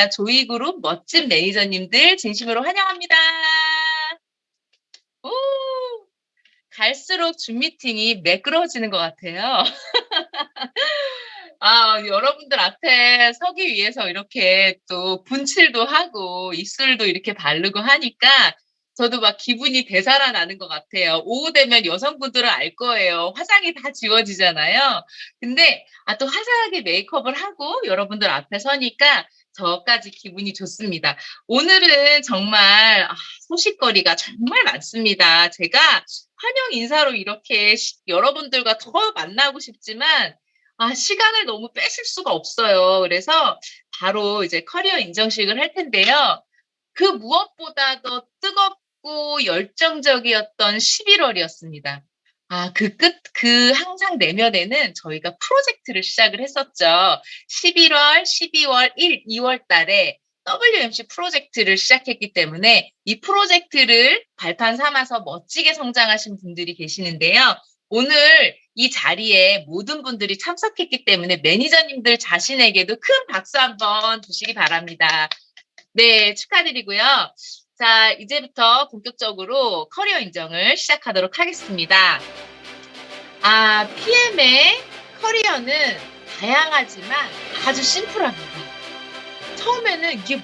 조이그룹 멋진 매니저님들 진심으로 환영합니다. 오, 갈수록 줌 미팅이 매끄러워지는 것 같아요. 여러분들 앞에 서기 위해서 이렇게 또 분칠도 하고 입술도 이렇게 바르고 하니까 저도 막 기분이 되살아나는 것 같아요. 오후 되면 여성분들은 알 거예요. 화장이 다 지워지잖아요. 근데 또 화사하게 메이크업을 하고 여러분들 앞에 서니까 저까지 기분이 좋습니다. 오늘은 정말 소식거리가 정말 많습니다. 제가 환영 인사로 이렇게 여러분들과 더 만나고 싶지만 시간을 너무 빼실 수가 없어요. 그래서 바로 이제 커리어 인정식을 할 텐데요. 그 무엇보다도 뜨겁고 열정적이었던 11월이었습니다. 그 항상 내면에는 저희가 프로젝트를 시작을 했었죠. 11월, 12월, 1, 2월 달에 WMC 프로젝트를 시작했기 때문에 이 프로젝트를 발판 삼아서 멋지게 성장하신 분들이 계시는데요. 오늘 이 자리에 모든 분들이 참석했기 때문에 매니저님들 자신에게도 큰 박수 한번 주시기 바랍니다. 네, 축하드리고요. 자, 이제부터 본격적으로 커리어 인정을 시작하도록 하겠습니다. PM의 커리어는 다양하지만 아주 심플합니다. 처음에는 이게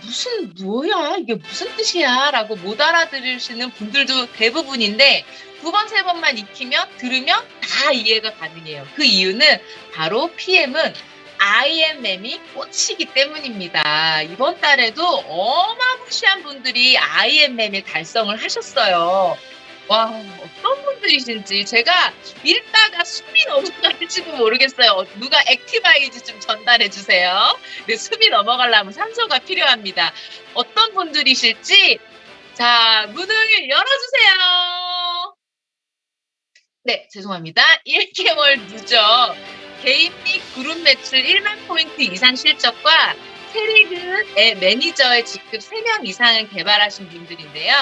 뭐야? 이게 무슨 뜻이야? 라고 못 알아들으시는 분들도 대부분인데 두 번, 세 번만 익히면, 들으면 다 이해가 가능해요. 그 이유는 바로 PM은 IMM이 꽃이기 때문입니다. 이번 달에도 어마무시한 분들이 IMM에 달성을 하셨어요. 와, 어떤 분들이신지 제가 읽다가 숨이 넘어갈지도 모르겠어요. 누가 액티바이즈 좀 전달해 주세요. 네, 숨이 넘어가려면 산소가 필요합니다. 어떤 분들이실지 자, 문을 열어주세요. 네, 죄송합니다. 1개월 누적 개인 및 그룹 매출 1만 포인트 이상 실적과 세리그의 매니저의 직급 3명 이상을 개발하신 분들인데요.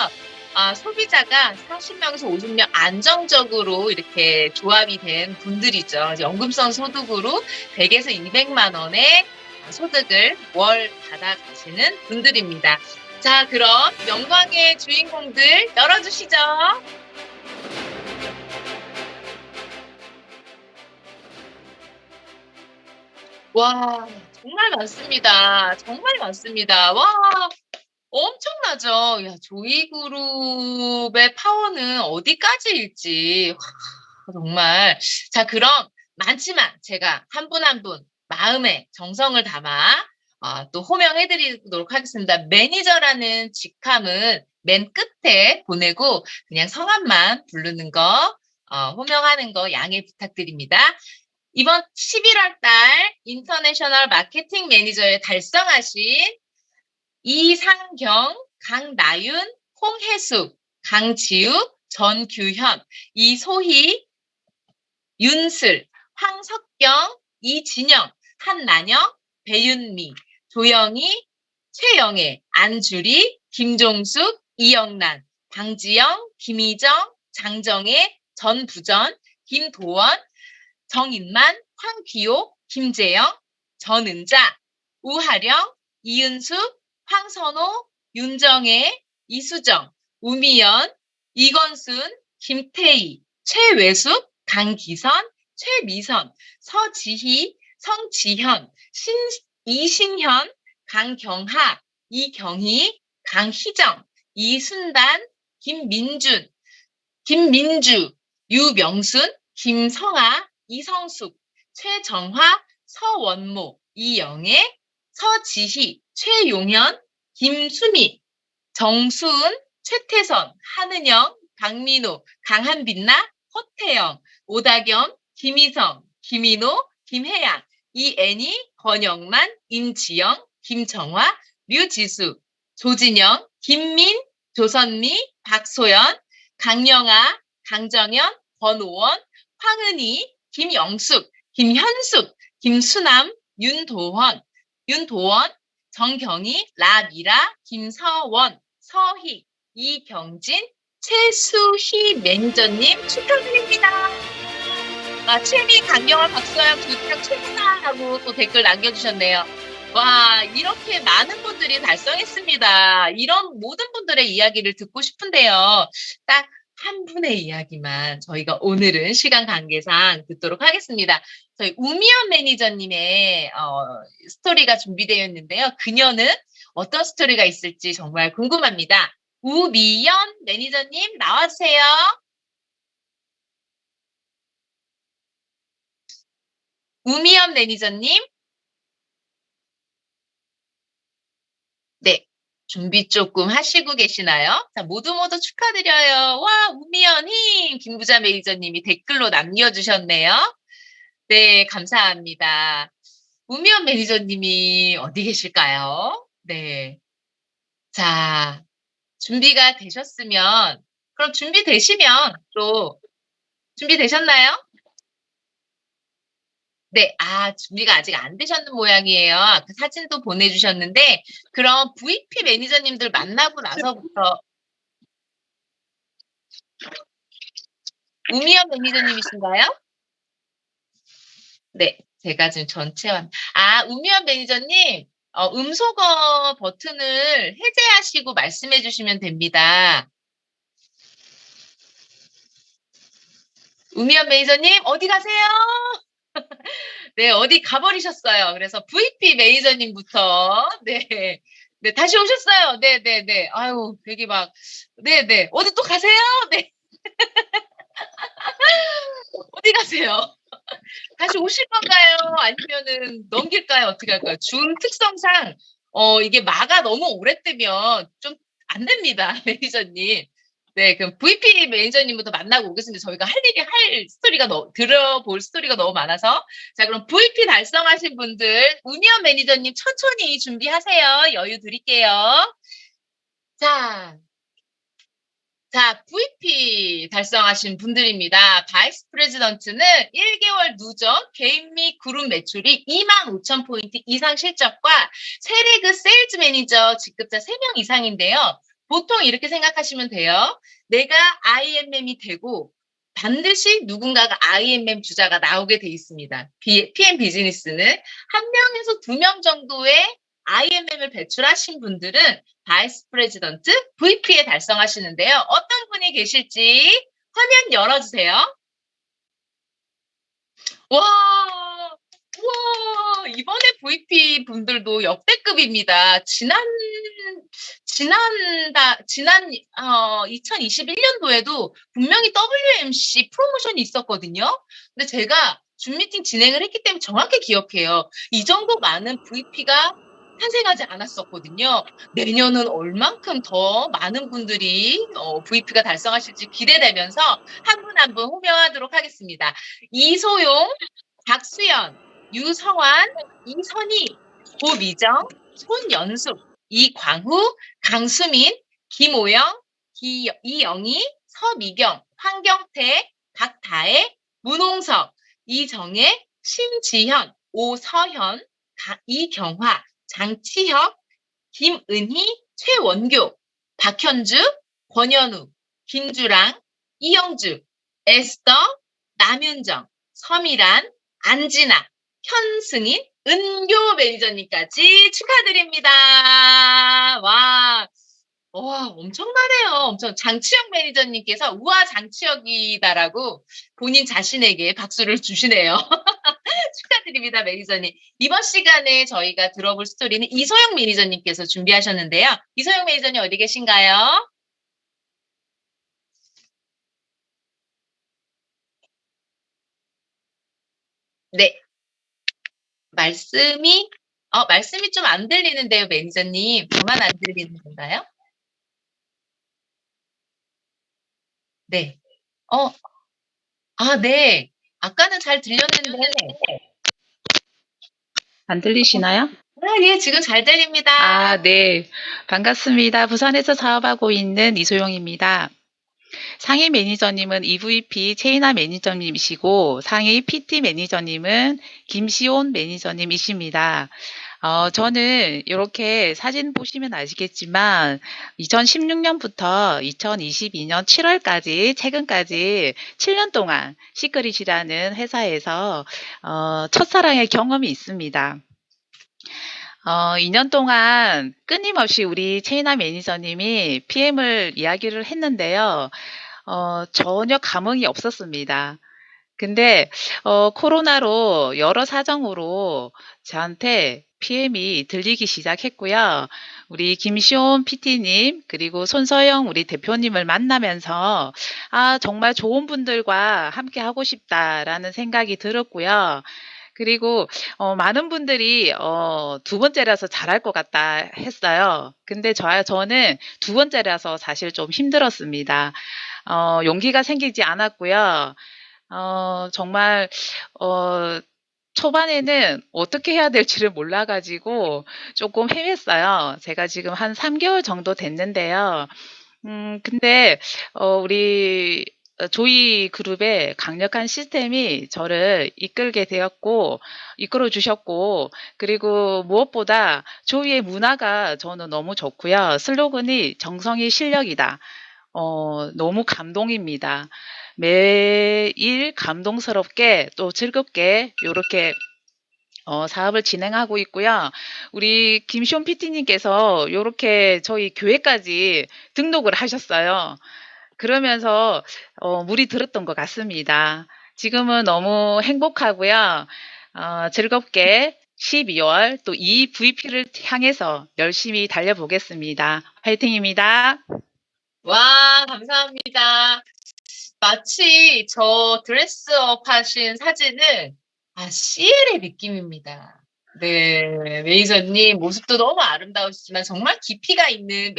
소비자가 40명에서 50명 안정적으로 이렇게 조합이 된 분들이죠. 연금성 소득으로 100에서 200만 원의 소득을 월 받아가시는 분들입니다. 자, 그럼 영광의 주인공들 열어주시죠. 와, 정말 많습니다. 정말 많습니다. 와, 엄청나죠. 야, 조이그룹의 파워는 어디까지일지. 정말. 자, 그럼 많지만 제가 한 분 한 분 마음에 정성을 담아 또 호명해드리도록 하겠습니다. 매니저라는 직함은 맨 끝에 보내고 그냥 성함만 부르는 거, 호명하는 거 양해 부탁드립니다. 이번 11월 달 인터내셔널 마케팅 매니저에 달성하신 이상경, 강나윤, 홍혜숙, 강지우, 전규현, 이소희, 윤슬, 황석경, 이진영, 한난영, 배윤미, 조영희, 최영애, 안주리, 김종숙, 이영란, 방지영, 김희정, 장정혜, 전부전, 김도원, 정인만, 황귀호, 김재영, 전은자, 우하령, 이은숙, 황선호, 윤정혜, 이수정, 우미연, 이건순, 김태희, 최외숙, 강기선, 최미선, 서지희, 성지현, 이신현, 강경하, 이경희, 강희정, 이순단, 김민준, 김민주, 유명순, 김성아, 이성숙, 최정화, 서원모, 이영애, 서지희, 최용현, 김수미, 정수은, 최태선, 한은영, 박민호, 강한빛나, 허태영, 오다겸, 김희성, 김인호, 김혜양, 이애니, 권영만, 임지영, 김정화, 류지수, 조진영, 김민, 조선미, 박소연, 강영아, 강정현, 권오원, 황은희, 김영숙, 김현숙, 김수남, 윤도원, 정경희, 라미라, 김서원, 서희, 이경진, 최수희 매니저님 축하드립니다. 최미, 강경화, 박소영, 조장 최고다 하고 또 댓글 남겨주셨네요. 와, 이렇게 많은 분들이 달성했습니다. 이런 모든 분들의 이야기를 듣고 싶은데요. 딱 한 분의 이야기만 저희가 오늘은 시간 관계상 듣도록 하겠습니다. 저희 우미연 매니저님의 스토리가 준비되어 있는데요. 그녀는 어떤 스토리가 있을지 정말 궁금합니다. 우미연 매니저님 나와주세요. 우미연 매니저님. 네. 준비 조금 하시고 계시나요? 자, 모두 모두 축하드려요. 와, 우미연님, 김부자 매니저님이 댓글로 남겨주셨네요. 네, 감사합니다. 우미연 매니저님이 어디 계실까요? 네. 자, 준비가 되셨으면, 그럼 준비되시면 또, 준비되셨나요? 네, 준비가 아직 안 되셨는 모양이에요. 그 사진도 보내주셨는데, 그럼 VP 매니저님들 만나고 나서부터 우미연 매니저님이신가요? 네, 제가 지금 우미연 매니저님, 음소거 버튼을 해제하시고 말씀해 주시면 됩니다. 우미연 매니저님, 어디 가세요? 네, 어디 가버리셨어요. 그래서 VP 매니저님부터, 네, 네, 다시 오셨어요. 네, 네, 네. 아유, 되게 막, 네, 네. 어디 또 가세요? 네, 어디 가세요? 다시 오실 건가요? 아니면은 넘길까요? 어떻게 할까요? 줌 특성상 이게 마가 너무 오래 뜨면 좀 안 됩니다, 매니저님. 네, 그럼 VP 매니저님부터 만나고 오겠습니다. 저희가 할 스토리가 들어볼 스토리가 너무 많아서. 자, 그럼 VP 달성하신 분들, 우미연 매니저님 천천히 준비하세요. 여유 드릴게요. 자, 자, VP 달성하신 분들입니다. 바이스 프레지던트는 1개월 누적 개인 및 그룹 매출이 25,000포인트 이상 실적과 세리그 세일즈 매니저 직급자 3명 이상인데요. 보통 이렇게 생각하시면 돼요. 내가 IMM이 되고 반드시 누군가가 IMM 주자가 나오게 돼 있습니다. PM 비즈니스는 한 명에서 2명 정도의 IMM을 배출하신 분들은 바이스 프레지던트 VP에 달성하시는데요. 어떤 분이 계실지 화면 열어주세요. 와, 와, 이번에 VP 분들도 역대급입니다. 지난 2021년도에도 분명히 WMC 프로모션이 있었거든요. 근데 제가 줌 미팅 진행을 했기 때문에 정확히 기억해요. 이 정도 많은 VP가 탄생하지 않았었거든요. 내년은 얼만큼 더 많은 분들이 VP가 달성하실지 기대되면서 한 분 한 분 호명하도록 하겠습니다. 이소용, 박수연, 유성환, 이선희, 고미정, 손연숙, 이광후, 강수민, 김오영, 이영희, 서미경, 황경태, 박다혜, 문홍석, 이정혜, 심지현, 오서현, 이경화, 장치혁, 김은희, 최원교, 박현주, 권현우, 김주랑, 이영주, 에스더, 남윤정, 서미란, 안진아, 현승인, 은교 매니저님까지 축하드립니다. 와, 엄청나네요. 장치혁 매니저님께서 우와, 장치혁이다라고 본인 자신에게 박수를 주시네요. 축하드립니다, 매니저님. 이번 시간에 저희가 들어볼 스토리는 이소영 매니저님께서 준비하셨는데요. 이소영 매니저님 어디 계신가요? 네, 말씀이 좀 안 들리는데요, 매니저님. 저만 안 들리는 건가요? 네. 어, 네. 아까는 잘 들렸는데. 안 들리시나요? 예, 지금 잘 들립니다. 네. 반갑습니다. 부산에서 사업하고 있는 이소영입니다. 상위 매니저님은 EVP 체이나 매니저님이시고 상위 PT 매니저님은 김시온 매니저님이십니다. 저는 이렇게 사진 보시면 아시겠지만 2016년부터 2022년 7월까지 최근까지 7년 동안 시크릿이라는 회사에서 첫사랑의 경험이 있습니다. 2년 동안 끊임없이 우리 체이나 매니저님이 PM을 이야기를 했는데요. 전혀 감흥이 없었습니다. 근데 코로나로 여러 사정으로 저한테 PM이 들리기 시작했고요. 우리 김시온 PT님 그리고 손서영 우리 대표님을 만나면서 정말 좋은 분들과 함께 하고 싶다라는 생각이 들었고요. 그리고 많은 분들이 두 번째라서 잘할 것 같다 했어요. 근데 저는 두 번째라서 사실 좀 힘들었습니다. 용기가 생기지 않았고요. 정말 어 초반에는 어떻게 해야 될지를 몰라 가지고 조금 헤맸어요. 제가 지금 한 3 개월 정도 됐는데요. 근데 우리 조이 그룹의 강력한 시스템이 저를 이끌게 되었고 이끌어 주셨고 그리고 무엇보다 조이의 문화가 저는 너무 좋고요. 슬로건이 "정성이 실력이다." 너무 감동입니다. 매일 감동스럽게 또 즐겁게 요렇게 사업을 진행하고 있고요. 우리 김시온 PT님께서 요렇게 저희 교회까지 등록을 하셨어요. 그러면서 물이 들었던 것 같습니다. 지금은 너무 행복하고요. 즐겁게 12월 또 EVP를 향해서 열심히 달려보겠습니다. 화이팅입니다. 와, 감사합니다. 마치 저 드레스업 하신 사진은 CL의 느낌입니다. 네, 매니저님 모습도 너무 아름다우시지만 정말 깊이가 있는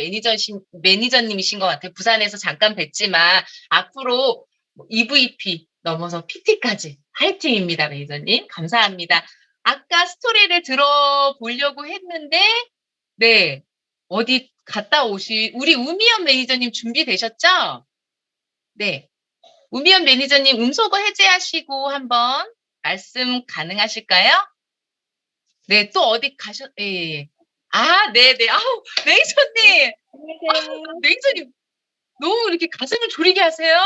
매니저님이신 것 같아요. 부산에서 잠깐 뵀지만 앞으로 EVP 넘어서 PT까지 화이팅입니다, 매니저님. 감사합니다. 아까 스토리를 들어보려고 했는데, 네, 어디 갔다 우리 우미연 매니저님 준비되셨죠? 네. 우미연 매니저님 음소거 해제하시고 한번 말씀 가능하실까요? 네, 또 어디 예, 예. 네네. 아우, 매니저님! 안녕하세요. 매니저님, 너무 이렇게 가슴을 졸이게 하세요.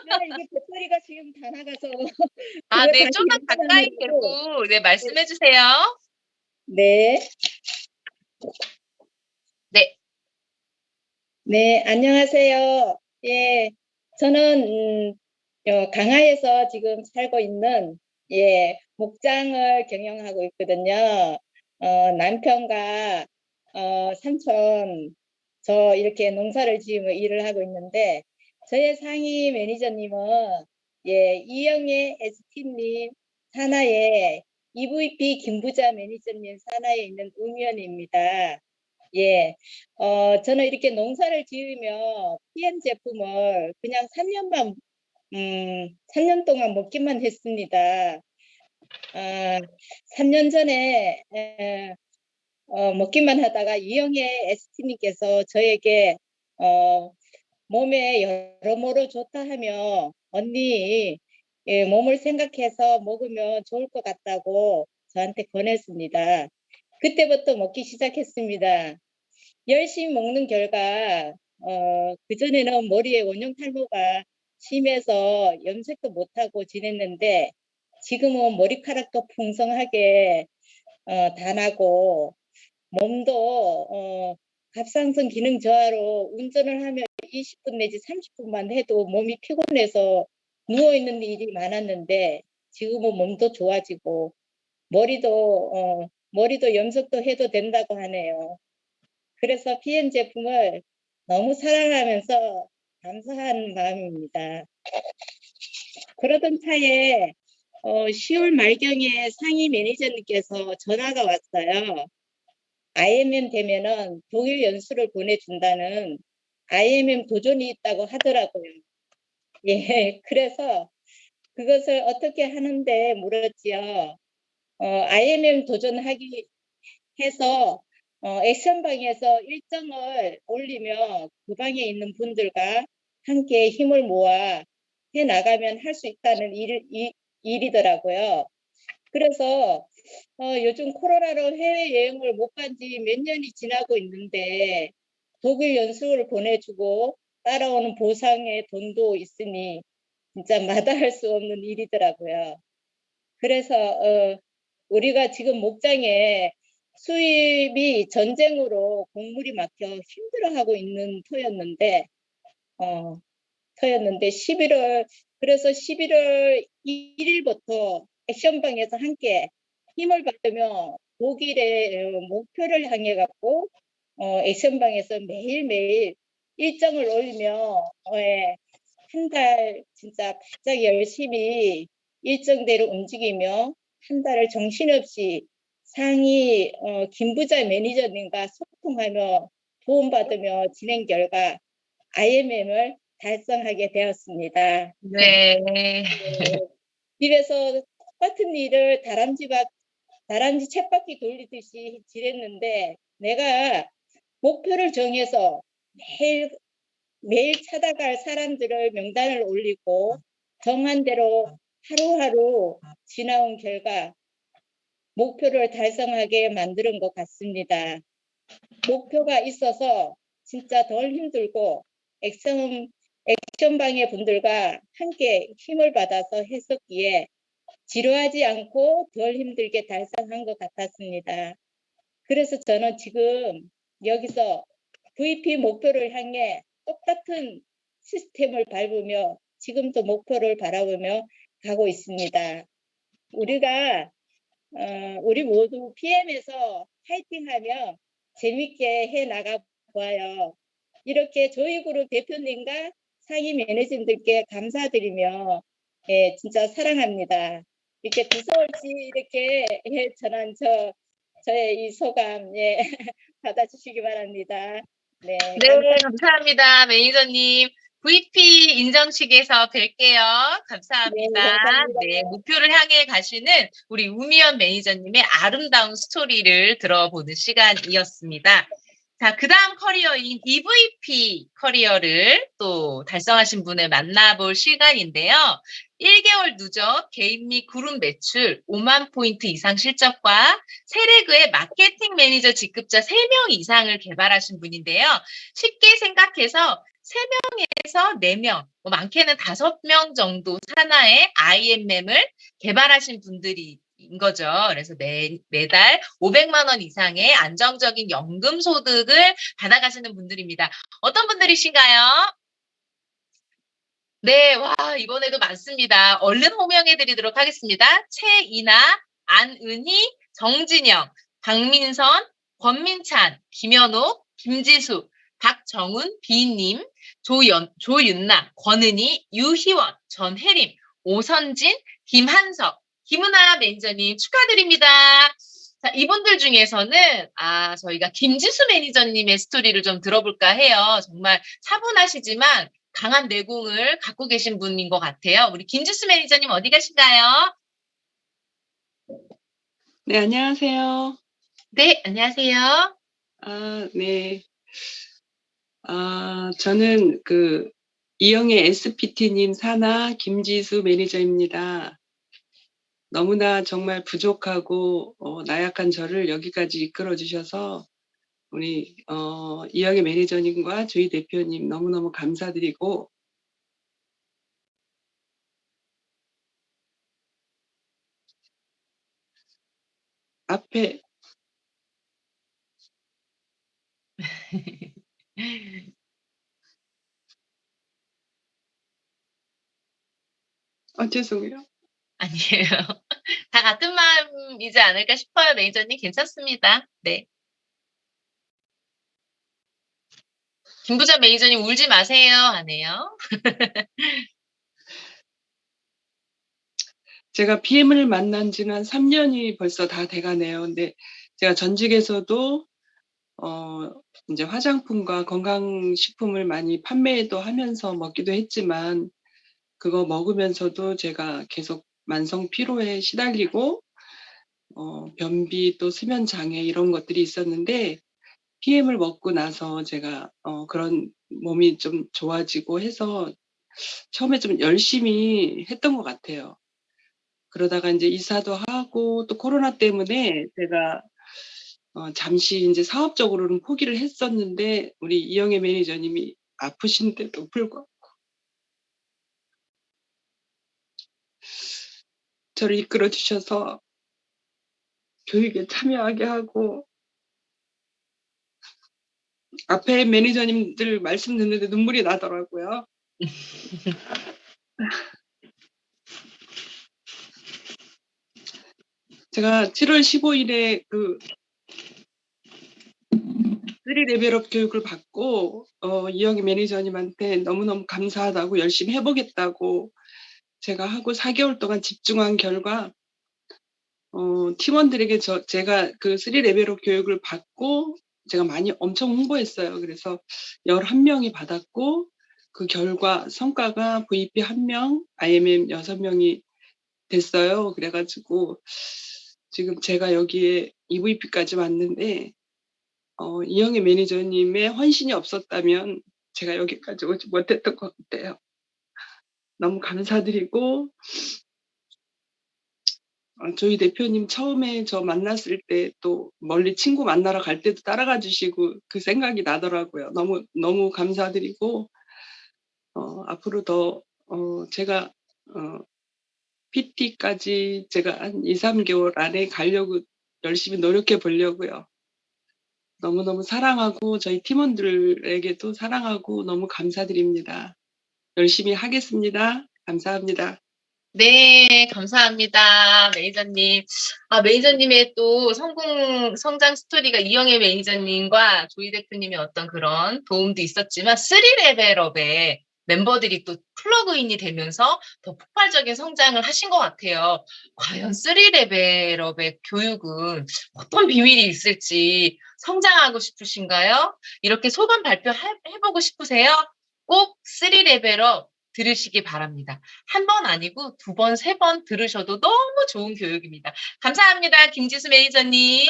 네, 이게 배터리가 지금 다 나가서 그거 네, 다시 좀만 가까이 연결하느라고. 대고, 네, 말씀해 주세요. 네, 네, 네, 안녕하세요. 예, 저는 강화에서 지금 살고 있는 목장을 경영하고 있거든요. 남편과 삼촌 저 이렇게 농사를 지으며 일을 하고 있는데 저의 상위 매니저님은 이영애 ST님 산하에 EVP 김부자 매니저님 산하에 있는 우미연입니다. 저는 이렇게 농사를 지으며 PM 제품을 그냥 3년 동안 먹기만 했습니다. 3년 전에 먹기만 하다가 이영애 ST님께서 저에게 몸에 여러모로 좋다 하며 언니 몸을 생각해서 먹으면 좋을 것 같다고 저한테 권했습니다. 그때부터 먹기 시작했습니다. 열심히 먹는 결과 그전에는 머리에 원형 탈모가 심해서 염색도 못하고 지냈는데 지금은 머리카락도 풍성하게 다 나고 몸도 갑상선 기능 저하로 운전을 하면 20분 내지 30분만 해도 몸이 피곤해서 누워있는 일이 많았는데 지금은 몸도 좋아지고 머리도 염색도 해도 된다고 하네요. 그래서 PM 제품을 너무 사랑하면서 감사한 마음입니다. 그러던 차에 10월 말경에 상위 매니저님께서 전화가 왔어요. IMM 되면은 독일 연수를 보내준다는 IMM 도전이 있다고 하더라고요. 그래서 그것을 어떻게 하는데 물었지요. IMM 도전하기 해서 액션방에서 일정을 올리며 그 방에 있는 분들과 함께 힘을 모아 해 나가면 할 수 있다는 일이더라고요. 그래서 요즘 코로나로 해외여행을 못 간 지 몇 년이 지나고 있는데 독일 연수를 보내주고 따라오는 보상의 돈도 있으니 진짜 마다할 수 없는 일이더라고요. 그래서 우리가 지금 목장에 수입이 전쟁으로 곡물이 막혀 힘들어하고 있는 터였는데 11월 1일부터 액션방에서 함께 힘을 받으며 독일의 목표를 향해 갖고 액션방에서 매일매일 일정을 올리며 한 달 진짜 바짝 열심히 일정대로 움직이며 한 달을 정신없이 상위 김부자 매니저님과 소통하며 도움받으며 진행 결과 IMM을 달성하게 되었습니다. 네. 집에서 똑같은 일을 다람쥐 쳇바퀴 돌리듯이 지냈는데 내가 목표를 정해서 매일 찾아갈 사람들을 명단을 올리고 정한 대로 하루하루 지나온 결과 목표를 달성하게 만드는 것 같습니다. 목표가 있어서 진짜 덜 힘들고 액션방의 분들과 함께 힘을 받아서 했었기에 지루하지 않고 덜 힘들게 달성한 것 같았습니다. 그래서 저는 지금 여기서 VP 목표를 향해 똑같은 시스템을 밟으며 지금도 목표를 바라보며 가고 있습니다. 우리 모두 PM에서 파이팅하며 재밌게 해 나가 보아요. 이렇게 저희 그룹 대표님과 상임 매니저님들께 감사드리며 진짜 사랑합니다. 이렇게 두서없이 이렇게 전한 저의 이 소감 받아주시기 바랍니다. 네, 감사합니다. 매니저님. VP 인정식에서 뵐게요. 감사합니다. 네, 감사합니다. 네, 목표를 향해 가시는 우리 우미연 매니저님의 아름다운 스토리를 들어보는 시간이었습니다. 자, 그 다음 커리어인 EVP 커리어를 또 달성하신 분을 만나볼 시간인데요. 1개월 누적 개인 및 그룹 매출 5만 포인트 이상 실적과 세레그의 마케팅 매니저 직급자 3명 이상을 개발하신 분인데요. 쉽게 생각해서 3명에서 4명, 많게는 5명 정도 산하의 IMM을 개발하신 분들이 인 거죠. 그래서 매달 500만 원 이상의 안정적인 연금 소득을 받아가시는 분들입니다. 어떤 분들이신가요? 네, 와, 이번에도 많습니다. 얼른 호명해 드리도록 하겠습니다. 최이나, 안은희, 정진영, 박민선, 권민찬, 김현옥, 김지수, 박정훈, 비님, 조윤나, 권은희, 유희원, 전혜림, 오선진, 김한석, 김은아 매니저님 축하드립니다. 자, 이분들 중에서는 저희가 김지수 매니저님의 스토리를 좀 들어볼까 해요. 정말 차분하시지만 강한 내공을 갖고 계신 분인 것 같아요. 우리 김지수 매니저님 어디 가신가요? 네, 안녕하세요. 네, 안녕하세요. 네. 저는 이영애 SPT님 산하 김지수 매니저입니다. 너무나 정말 부족하고 나약한 저를 여기까지 이끌어 주셔서 우리 이영애 매니저님과 저희 대표님 너무너무 감사드리고 앞에 죄송해요. 아니에요. 다 같은 마음이지 않을까 싶어요. 매니저님 괜찮습니다. 네. 김부자 매니저님 울지 마세요 하네요. 제가 PM을 만난 지는 한 3년이 벌써 다 돼가네요. 근데 제가 전직에서도 이제 화장품과 건강식품을 많이 판매도 하면서 먹기도 했지만 그거 먹으면서도 제가 계속 만성 피로에 시달리고 변비 또 수면 장애 이런 것들이 있었는데 PM을 먹고 나서 제가 그런 몸이 좀 좋아지고 해서 처음에 좀 열심히 했던 것 같아요. 그러다가 이제 이사도 하고 또 코로나 때문에 제가 잠시 이제 사업적으로는 포기를 했었는데 우리 이영애 매니저님이 아프신데도 불구하고 저를 이끌어 주셔서 교육에 참여하게 하고 앞에 매니저님들 말씀 듣는데 눈물이 나더라고요. 제가 7월 15일에 그 3레벨업 교육을 받고 이영희 매니저님한테 너무너무 감사하다고 열심히 해보겠다고 제가 하고 4개월 동안 집중한 결과 팀원들에게 제가 그 3레벨업 교육을 받고 제가 많이 엄청 홍보했어요. 그래서 11명이 받았고 그 결과 성과가 VP 1명, IMM 6명이 됐어요. 그래가지고 지금 제가 여기에 EVP까지 왔는데 이영희 매니저님의 헌신이 없었다면 제가 여기까지 오지 못했던 것 같아요. 너무 감사드리고 조희 대표님 처음에 저 만났을 때 또 멀리 친구 만나러 갈 때도 따라가 주시고 그 생각이 나더라고요. 너무 감사드리고 앞으로 더 제가 PT까지 제가 한 2, 3개월 안에 가려고 열심히 노력해 보려고요. 너무너무 사랑하고 저희 팀원들에게도 사랑하고 너무 감사드립니다. 열심히 하겠습니다. 감사합니다. 네, 감사합니다. 매니저님. 매니저님의 또 성장 스토리가 이영애 매니저님과 조이 대표님의 어떤 그런 도움도 있었지만, 3레벨업에 멤버들이 또 플러그인이 되면서 더 폭발적인 성장을 하신 것 같아요. 과연 3레벨업의 교육은 어떤 비밀이 있을지 성장하고 싶으신가요? 이렇게 소감 발표해보고 싶으세요? 꼭 3레벨업 들으시기 바랍니다. 한 번 아니고 2번, 3번 들으셔도 너무 좋은 교육입니다. 감사합니다. 김지수 매니저님.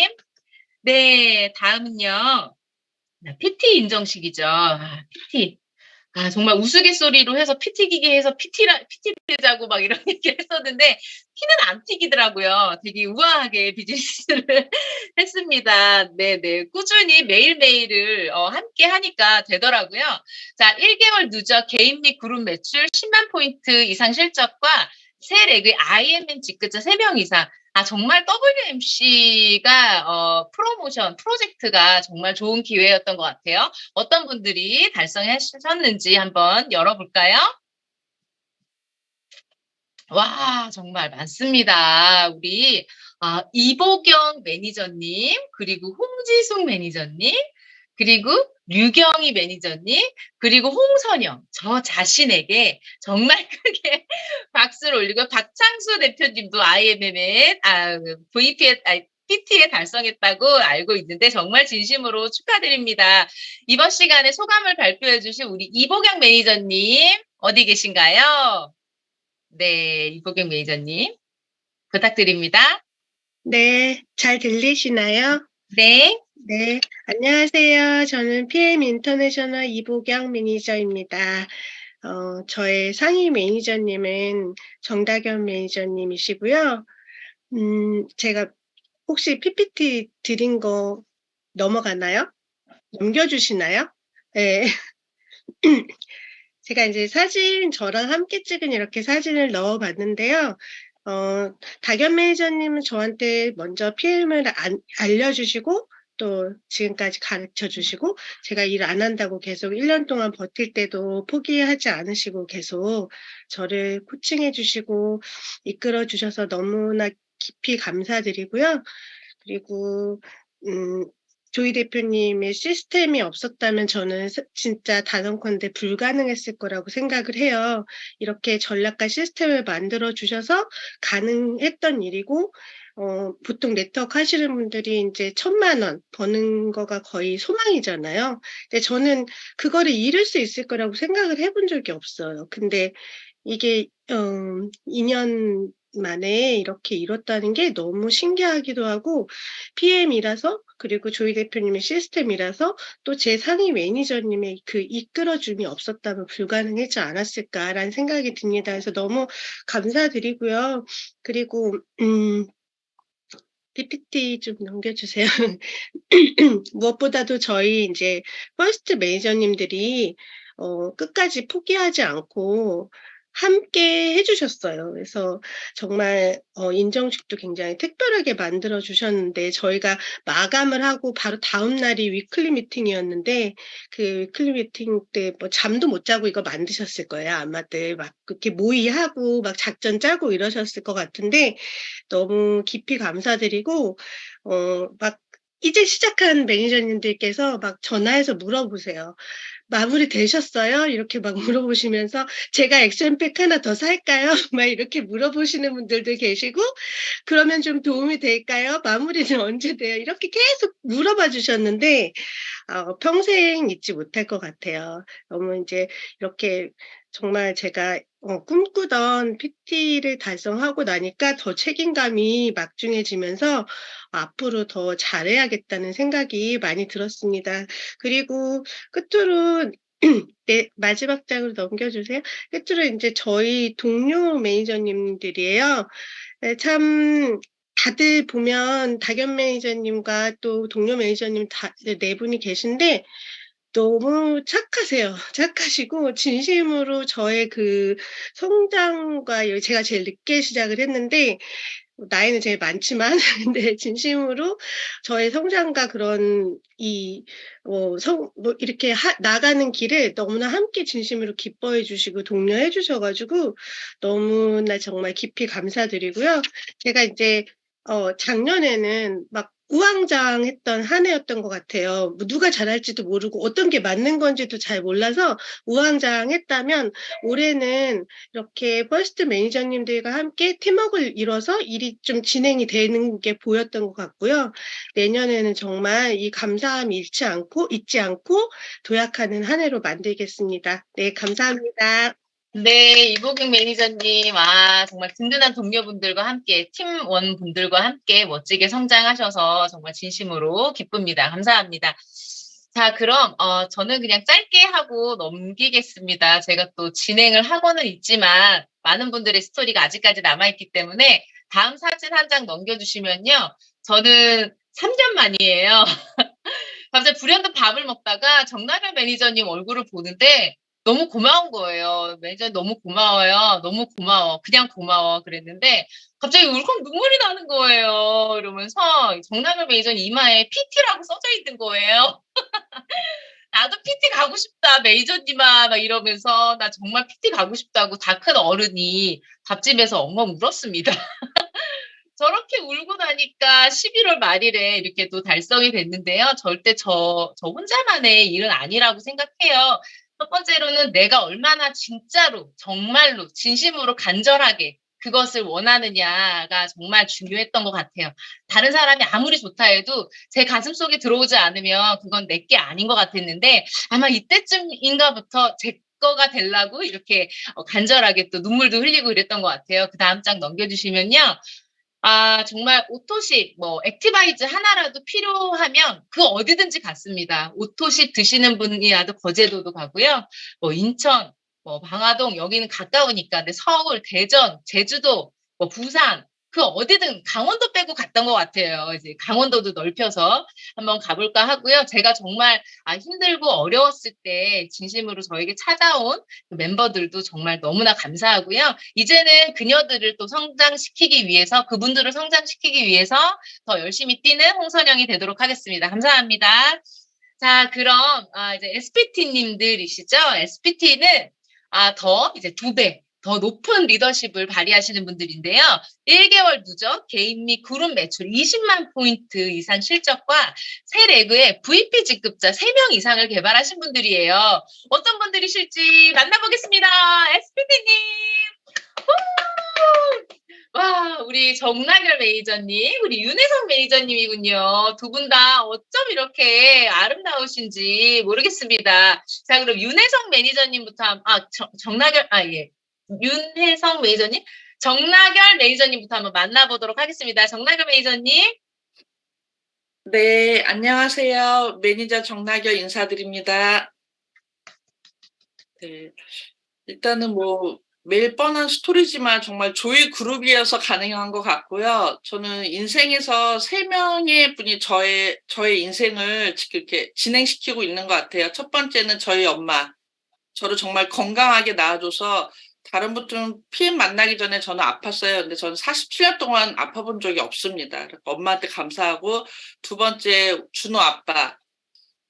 네, 다음은요. PT 인정식이죠. PT. 정말 우스갯소리로 해서 PT 기계 해서 PT 되자고 막 이런 얘기 했었는데, 피는 안 튀기더라고요. 되게 우아하게 비즈니스를 했습니다. 네네. 꾸준히 매일매일을 함께 하니까 되더라고요. 자, 1개월 누적 개인 및 그룹 매출 10만 포인트 이상 실적과 새 레그의 IMN 직급자 3명 이상. 정말 WMC가 프로모션, 프로젝트가 정말 좋은 기회였던 것 같아요. 어떤 분들이 달성하셨는지 한번 열어볼까요? 와, 정말 많습니다. 우리 이보경 매니저님, 그리고 홍지숙 매니저님, 그리고 류경희 매니저님, 그리고 홍선영, 저 자신에게 정말 크게 박수를 올리고, 박창수 대표님도 IMM에, PT에 달성했다고 알고 있는데 정말 진심으로 축하드립니다. 이번 시간에 소감을 발표해 주실 우리 이보경 매니저님, 어디 계신가요? 네, 이보경 매니저님, 부탁드립니다. 네, 잘 들리시나요? 네. 네, 안녕하세요. 저는 PM 인터내셔널 이보경 매니저입니다. 저의 상위 매니저님은 정다견 매니저님이시고요. 제가 혹시 PPT 드린 거 넘어가나요? 넘겨주시나요? 네. 제가 이제 저랑 함께 찍은 이렇게 사진을 넣어봤는데요. 다견 매니저님은 저한테 먼저 PM을 알려주시고, 또 지금까지 가르쳐 주시고, 제가 일 안 한다고 계속 1년 동안 버틸 때도 포기하지 않으시고 계속 저를 코칭해 주시고 이끌어 주셔서 너무나 깊이 감사드리고요. 그리고, 조이 대표님의 시스템이 없었다면 저는 진짜 단언컨대 불가능했을 거라고 생각을 해요. 이렇게 전략과 시스템을 만들어 주셔서 가능했던 일이고, 보통 네트워크 하시는 분들이 이제 1,000만 원 버는 거가 거의 소망이잖아요. 근데 저는 그거를 이룰 수 있을 거라고 생각을 해본 적이 없어요. 근데 이게 2년 만에 이렇게 이뤘다는 게 너무 신기하기도 하고, PM이라서, 그리고 조이 대표님의 시스템이라서, 또 제 상위 매니저님의 그 이끌어줌이 없었다면 불가능하지 않았을까라는 생각이 듭니다. 그래서 너무 감사드리고요. 그리고 PPT 좀 넘겨주세요. 무엇보다도 저희 이제 퍼스트 매니저님들이 끝까지 포기하지 않고 함께 해주셨어요. 그래서 정말 인정식도 굉장히 특별하게 만들어 주셨는데 저희가 마감을 하고 바로 다음 날이 위클리 미팅이었는데 그 위클리 미팅 때 뭐 잠도 못 자고 이거 만드셨을 거예요. 아마들 막 그렇게 모의하고 막 작전 짜고 이러셨을 것 같은데 너무 깊이 감사드리고 막 이제 시작한 매니저님들께서 막 전화해서 물어보세요. "마무리 되셨어요?" 이렇게 막 물어보시면서 "제가 액션팩 하나 더 살까요?" 막 이렇게 물어보시는 분들도 계시고 "그러면 좀 도움이 될까요? 마무리는 언제 돼요?" 이렇게 계속 물어봐 주셨는데 평생 잊지 못할 것 같아요. 너무 인제 이렇게 정말 제가 꿈꾸던 PT를 달성하고 나니까 더 책임감이 막중해지면서 앞으로 더 잘해야겠다는 생각이 많이 들었습니다. 그리고 끝으로 네 마지막 장으로 넘겨 주세요. 끝으로 인제 저희 동료 매니저님들이에요. 예 참 다들 보면 박연 매니저님과 또 동료 매니저님 다 이제 4 분이 계신데 너무 착하세요. 착하시고 진심으로 저의 그 성장과 제가 제일 늦게 시작을 했는데 나이는 제일 많지만 근데 진심으로 저의 성장과 그런 이 이렇게 나가는 길을 너무나 함께 진심으로 기뻐해 주시고 독려해 주셔 가지고 너무나 정말 깊이 감사드리고요. 제가 이제 작년에는 막 우왕좌왕했던 한 해였던 것 같아요. 뭐 누가 잘할지도 모르고 어떤 게 맞는 건지도 잘 몰라서 우왕좌왕했다면 올해는 이렇게 퍼스트 매니저님들과 함께 팀워크를 이뤄서 일이 좀 진행이 되는 게 보였던 것 같고요. 내년에는 정말 이 감사함 잊지 않고 도약하는 한 해로 만들겠습니다. 네, 감사합니다. 네, 이보경 매니저님, 정말 든든한 동료분들과 함께, 팀원분들과 함께 멋지게 성장하셔서 정말 진심으로 기쁩니다. 감사합니다. 자, 그럼, 저는 그냥 짧게 하고 넘기겠습니다. 제가 또 진행을 하고는 있지만, 많은 분들의 스토리가 아직까지 남아있기 때문에, 다음 사진 한 장 넘겨주시면요. 저는 3년 만이에요. 갑자기 불현듯 밥을 먹다가 정나별 매니저님 얼굴을 보는데 너무 고마운 거예요. 매니저님 너무 고마워요. 너무 고마워. 그냥 고마워. 그랬는데 갑자기 울컥 눈물이 나는 거예요. 이러면서 정나별 매니저님 이마에 PT라고 써져 있는 거예요. 나도 PT 가고 싶다, 매니저님아, 막 이러면서 나 정말 PT 가고 싶다고 다 큰 어른이 밥집에서 엉엉 울었습니다. 저렇게 울고 나니까 11월 말일에 이렇게 또 달성이 됐는데요. 절대 저 혼자만의 일은 아니라고 생각해요. 첫 번째로는 내가 얼마나 진짜로, 정말로, 진심으로 간절하게 그것을 원하느냐가 정말 중요했던 것 같아요. 다른 사람이 아무리 좋다 해도 제 가슴속에 들어오지 않으면 그건 내게 아닌 것 같았는데 아마 이때쯤인가부터 제 거가 되려고 이렇게 간절하게 또 눈물도 흘리고 이랬던 것 같아요. 그 다음 장 넘겨주시면요. 정말 오토십, 액티바이즈 하나라도 필요하면 그 어디든지 갔습니다. 오토십 드시는 분이라도 거제도도 가고요. 인천, 방화동, 여기는 가까우니까. 근데 서울, 대전, 제주도, 부산, 그 어디든 강원도 빼고 갔던 것 같아요. 이제 강원도도 넓혀서 한번 가볼까 하고요. 제가 정말 힘들고 어려웠을 때 진심으로 저에게 찾아온 그 멤버들도 정말 너무나 감사하고요. 이제는 그녀들을 또 성장시키기 위해서, 그분들을 성장시키기 위해서 더 열심히 뛰는 홍선영이 되도록 하겠습니다. 감사합니다. 자, 그럼 이제 SPT님들이시죠? SPT는 더 이제 2배, 더 높은 리더십을 발휘하시는 분들인데요. 1개월 누적 개인 및 그룹 매출 20만 포인트 이상 실적과 새 레그의 VP 직급자 3명 이상을 개발하신 분들이에요. 어떤 분들이실지 만나보겠습니다. SPT님! 와, 우리 정나결 매니저님, 우리 윤혜성 매니저님이군요. 두 분 다 어쩜 이렇게 아름다우신지 모르겠습니다. 자, 그럼 윤혜성 매니저님부터, 예. 윤혜성 매니저님, 정나결 매니저님부터 한번 만나보도록 하겠습니다. 정나결 매니저님. 네, 안녕하세요. 매니저 정나결 인사드립니다. 네, 일단은 매일 뻔한 스토리지만 정말 조이 그룹이어서 가능한 것 같고요. 저는 인생에서 3명의 분이 저의 인생을 이렇게 진행시키고 있는 것 같아요. 첫 번째는 저희 엄마. 저를 정말 건강하게 낳아줘서 다른 분들은 PM 만나기 전에 저는 아팠어요. 근데 저는 47년 동안 아파본 적이 없습니다. 그래서 엄마한테 감사하고, 두 번째, 준호 아빠.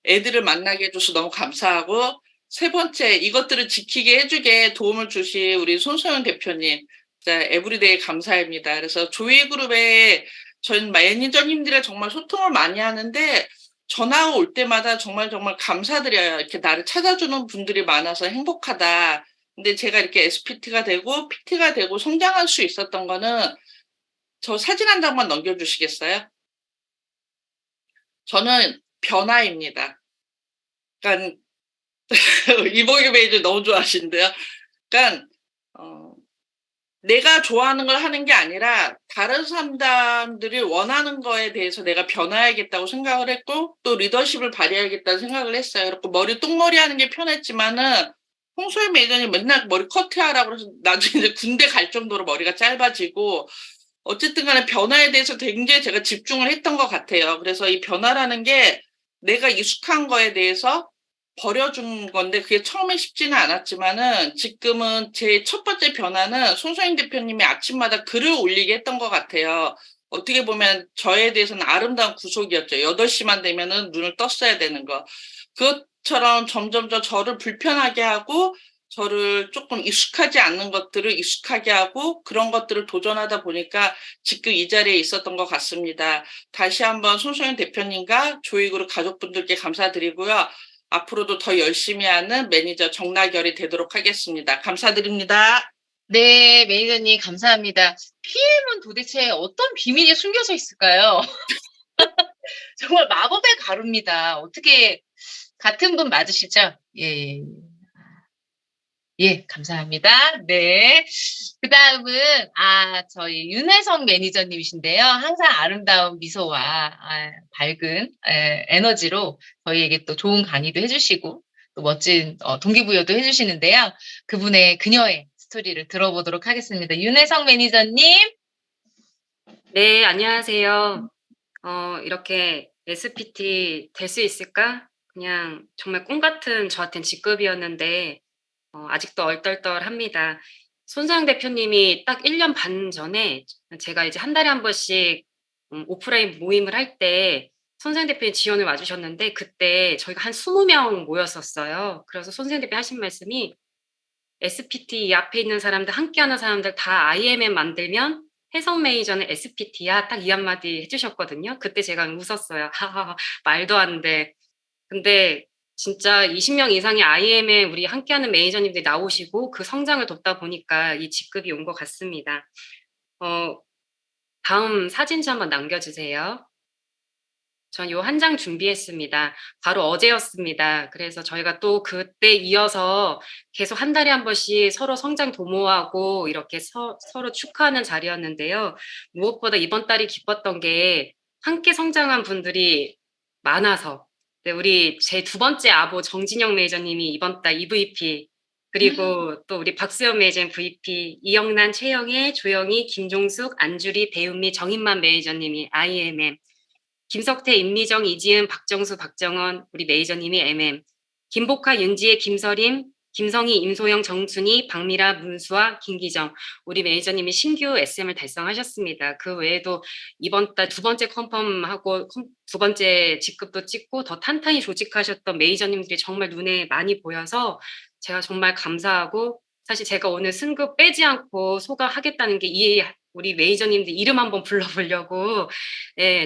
애들을 만나게 해줘서 너무 감사하고, 세 번째, 이것들을 지키게 해주게 도움을 주신 우리 손소영 대표님. 진짜 에브리데이 감사합니다. 그래서 조이그룹에 저희 매니저님들이 정말 소통을 많이 하는데, 전화 올 때마다 정말 감사드려요. 이렇게 나를 찾아주는 분들이 많아서 행복하다. 근데 제가 이렇게 SPT가 되고 PT가 되고 성장할 수 있었던 거는 저 사진 한 장만 넘겨주시겠어요? 저는 변화입니다. 그러니까 이보기 매니저 너무 좋아하시는데요. 그러니까 내가 좋아하는 걸 하는 게 아니라 다른 사람들이 원하는 거에 대해서 내가 변화해야겠다고 생각을 했고 또 리더십을 발휘해야겠다는 생각을 했어요. 그리고 머리 똥머리 하는 게 편했지만은 홍소희 매니저님 맨날 머리 커트하라고 그래서 나중에 이제 군대 갈 정도로 머리가 짧아지고 어쨌든 간에 변화에 대해서 굉장히 제가 집중을 했던 것 같아요. 그래서 이 변화라는 게 내가 익숙한 거에 대해서 버려준 건데 그게 처음에 쉽지는 않았지만은 지금은 제 첫 번째 변화는 손소영 대표님이 아침마다 글을 올리게 했던 것 같아요. 어떻게 보면 저에 대해서는 아름다운 구속이었죠. 8시만 되면은 눈을 떴어야 되는 거. 그것처럼 점점 저를 불편하게 하고 저를 조금 익숙하지 않는 것들을 익숙하게 하고 그런 것들을 도전하다 보니까 지금 이 자리에 있었던 것 같습니다. 다시 한번 손소영 대표님과 조이그룹 가족분들께 감사드리고요. 앞으로도 더 열심히 하는 매니저 정나결이 되도록 하겠습니다. 감사드립니다. 네, 매니저님 감사합니다. PM은 도대체 어떤 비밀이 숨겨져 있을까요? 정말 마법의 가루입니다. 어떻게 같은 분 맞으시죠? 예. 예, 감사합니다. 네. 그 다음은, 저희 윤혜성 매니저님이신데요. 항상 아름다운 미소와 밝은 에너지로 저희에게 또 좋은 강의도 해주시고, 또 멋진 동기부여도 해주시는데요. 그녀의 스토리를 들어보도록 하겠습니다. 윤혜성 매니저님. 네, 안녕하세요. 이렇게 SPT 될 수 있을까? 그냥 정말 꿈 같은 저한텐 직급이었는데, 아직도 얼떨떨합니다. 손소영 대표님이 딱 1년 반 전에 제가 이제 한 달에 한 번씩 오프라인 모임을 할 때 손소영 대표님 지원을 와주셨는데, 그때 저희가 한 20명 모였었어요. 그래서 손소영 대표 하신 말씀이 SPT 이 앞에 있는 사람들, 함께하는 사람들 다 IMM 만들면 혜성 매니저는 SPT야. 딱 이 한마디 해주셨거든요. 그때 제가 웃었어요. 하하하, 말도 안 돼. 근데 진짜 20명 이상의 IM에 우리 함께하는 매니저님들이 나오시고 그 성장을 돕다 보니까 이 직급이 온 것 같습니다. 다음 사진지 한번 남겨주세요. 전 요 한 장 준비했습니다. 바로 어제였습니다. 그래서 저희가 또 그때 이어서 계속 한 달에 한 번씩 서로 성장 도모하고 이렇게 서로 축하하는 자리였는데요. 무엇보다 이번 달이 기뻤던 게 함께 성장한 분들이 많아서 우리 제 두 번째 아보 정진영 매니저님이 이번 달 EVP 그리고 또 우리 박수현 매니저님 VP, 이영란, 최영애, 조영희, 김종숙, 안주리, 배은미, 정인만 매니저님이 IMM, 김석태, 임미정, 이지은, 박정수, 박정원, 우리 매니저님이 MM, 김복화, 윤지혜, 김서림, 김성희, 임소영, 정순희, 박미라, 문수아, 김기정, 우리 매니저님이 신규 SM을 달성하셨습니다. 그 외에도 이번 달 두 번째 컨펌하고 두 번째 직급도 찍고 더 탄탄히 조직하셨던 매니저님들이 정말 눈에 많이 보여서 제가 정말 감사하고 사실 제가 오늘 승급 빼지 않고 소감하겠다는 게 우리 매니저님들 이름 한번 불러보려고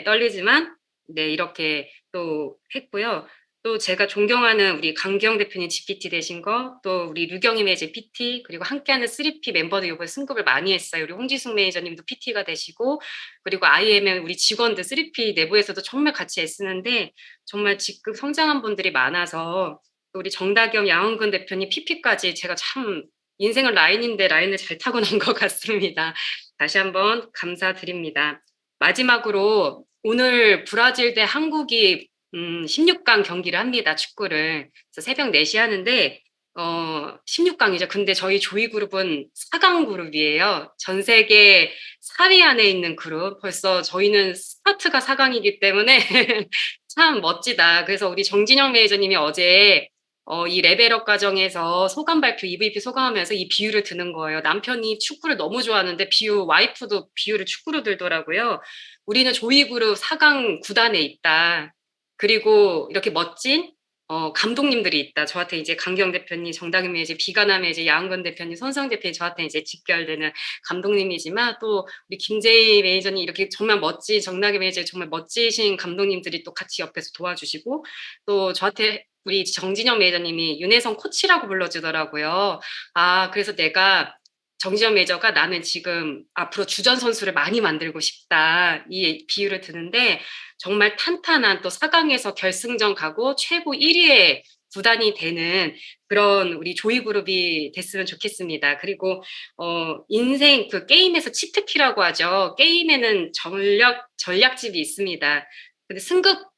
떨리지만 이렇게 또 했고요. 또 제가 존경하는 우리 강기영 대표님 GPT 되신 거, 또 우리 류경희 매니저 PT, 그리고 함께하는 3P 멤버들 이번에 승급을 많이 했어요. 우리 홍지숙 매니저님도 PT가 되시고, 그리고 IMM 우리 직원들 3P 내부에서도 정말 같이 애쓰는데 정말 직급 성장한 분들이 많아서 또 우리 정다겸, 양은근 대표님 PP까지 제가 참 인생은 라인인데 라인을 잘 타고 난 것 같습니다. 다시 한번 감사드립니다. 마지막으로 오늘 브라질 대 한국이 16강 경기를 합니다. 축구를. 그래서 새벽 4시에 하는데 16강이죠. 근데 저희 조이그룹은 4강 그룹이에요. 전 세계 4위 안에 있는 그룹. 벌써 저희는 스타트가 4강이기 때문에 참 멋지다. 그래서 우리 정진영 매니저님이 어제 이 레벨업 과정에서 소감 발표, EVP 소감하면서 이 비유를 드는 거예요. 남편이 축구를 너무 좋아하는데 와이프도 비유를 축구로 들더라고요. 우리는 조이그룹 4강 구단에 있다. 그리고 이렇게 멋진 감독님들이 있다. 저한테 이제 강경 대표님, 정다경 매니저, 비가나 매니저, 양은건 대표님, 손성 대표님 저한테 이제 직결되는 감독님이지만 또 우리 김재희 매니저님 이렇게 정말 정다경 매니저 정말 멋지신 감독님들이 또 같이 옆에서 도와주시고 또 저한테 우리 정진영 매니저님이 윤혜성 코치라고 불러주더라고요. 그래서 내가 정지현 매니저가 나는 지금 앞으로 주전 선수를 많이 만들고 싶다. 이 비유를 드는데 정말 탄탄한 또 4강에서 결승전 가고 최고 1위의 구단이 되는 그런 우리 조이그룹이 됐으면 좋겠습니다. 그리고 인생 그 게임에서 치트키라고 하죠. 게임에는 전략집이 있습니다. 근데 승급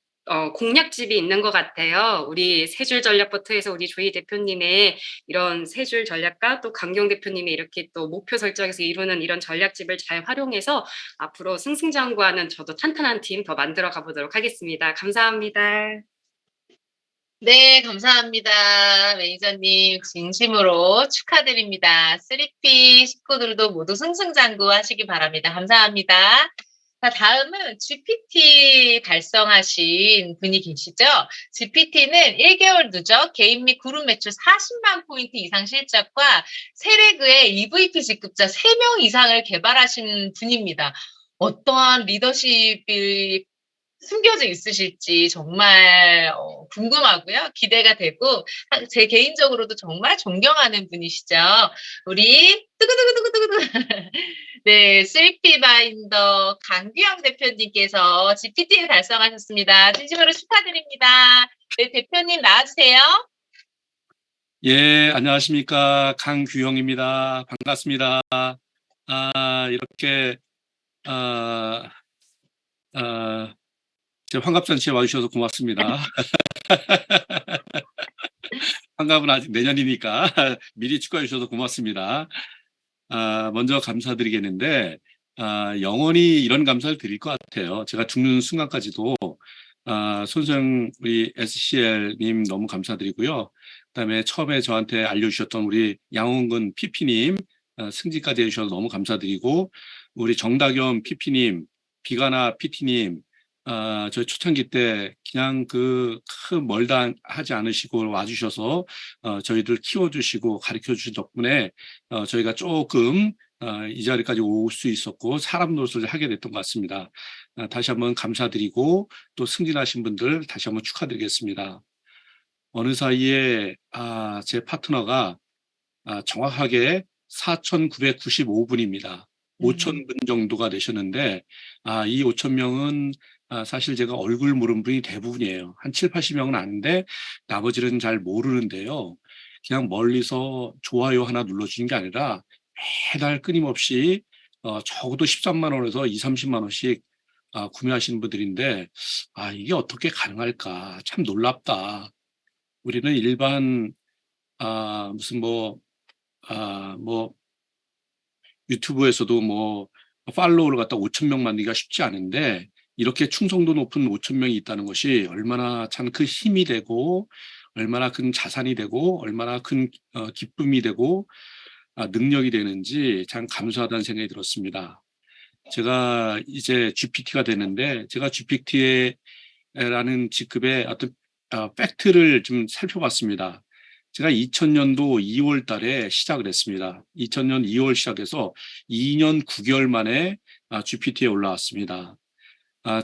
공략집이 있는 것 같아요. 우리 세 줄 전략부터 해서 우리 조이 대표님의 이런 세 줄 전략과 또 강경 대표님의 이렇게 또 목표 설정에서 이루는 이런 전략집을 잘 활용해서 앞으로 승승장구하는 저도 탄탄한 팀 더 만들어 가보도록 하겠습니다. 감사합니다. 네, 감사합니다. 매니저님, 진심으로 축하드립니다. 3P 식구들도 모두 승승장구 하시기 바랍니다. 감사합니다. 자, 다음은 GPT 달성하신 분이 계시죠? GPT는 1개월 누적 개인 및 그룹 매출 40만 포인트 이상 실적과 세레그의 EVP 직급자 3명 이상을 개발하신 분입니다. 어떠한 리더십이 숨겨져 있으실지 정말 궁금하고요. 기대가 되고 제 개인적으로도 정말 존경하는 분이시죠. 우리 뜨구뜨구뜨구뜨구 네, 3P 바인더 강규영 대표님께서 GPT를 달성하셨습니다. 진심으로 축하드립니다. 네, 대표님 나와주세요. 예, 안녕하십니까. 강규영입니다. 반갑습니다. 이렇게, 제 환갑잔치에 와주셔서 고맙습니다. 환갑은 아직 내년이니까 미리 축하해 주셔서 고맙습니다. 먼저 감사드리겠는데, 영원히 이런 감사를 드릴 것 같아요. 제가 죽는 순간까지도, 손성 우리 SCL님 너무 감사드리고요. 그다음에 처음에 저한테 알려주셨던 우리 양홍근 PP님, 승진까지 해주셔서 너무 감사드리고, 우리 정다겸 PP님, 비가나 PT님, 저희 초창기 때 그냥 큰 멀다 하지 않으시고 와주셔서 저희들 키워주시고 가르쳐주신 덕분에 저희가 조금 이 자리까지 올 수 있었고 사람 노릇을 하게 됐던 것 같습니다. 다시 한번 감사드리고 또 승진하신 분들 다시 한번 축하드리겠습니다. 어느 사이에 제 파트너가 정확하게 4,995분입니다. 5,000분 정도가 되셨는데 이 5,000명은 사실 제가 얼굴 모르는 분이 대부분이에요. 한 7, 80명은 아는데 나머지는 잘 모르는데요. 그냥 멀리서 좋아요 하나 눌러주는 게 아니라 매달 끊임없이 적어도 13만 원에서 2, 30만 원씩 구매하시는 분들인데 이게 어떻게 가능할까? 참 놀랍다. 우리는 일반 무슨 유튜브에서도 팔로우를 갖다 5,000명 만들기가 쉽지 않은데 이렇게 충성도 높은 5,000명이 있다는 것이 얼마나 참 큰 힘이 되고 얼마나 큰 자산이 되고 얼마나 큰 기쁨이 되고 능력이 되는지 참 감사하다는 생각이 들었습니다. 제가 이제 GPT가 되는데 제가 GPT라는 직급의 어떤 팩트를 좀 살펴봤습니다. 제가 2000년도 2월 달에 시작을 했습니다. 2000년 2월 시작해서 2년 9개월 만에 GPT에 올라왔습니다.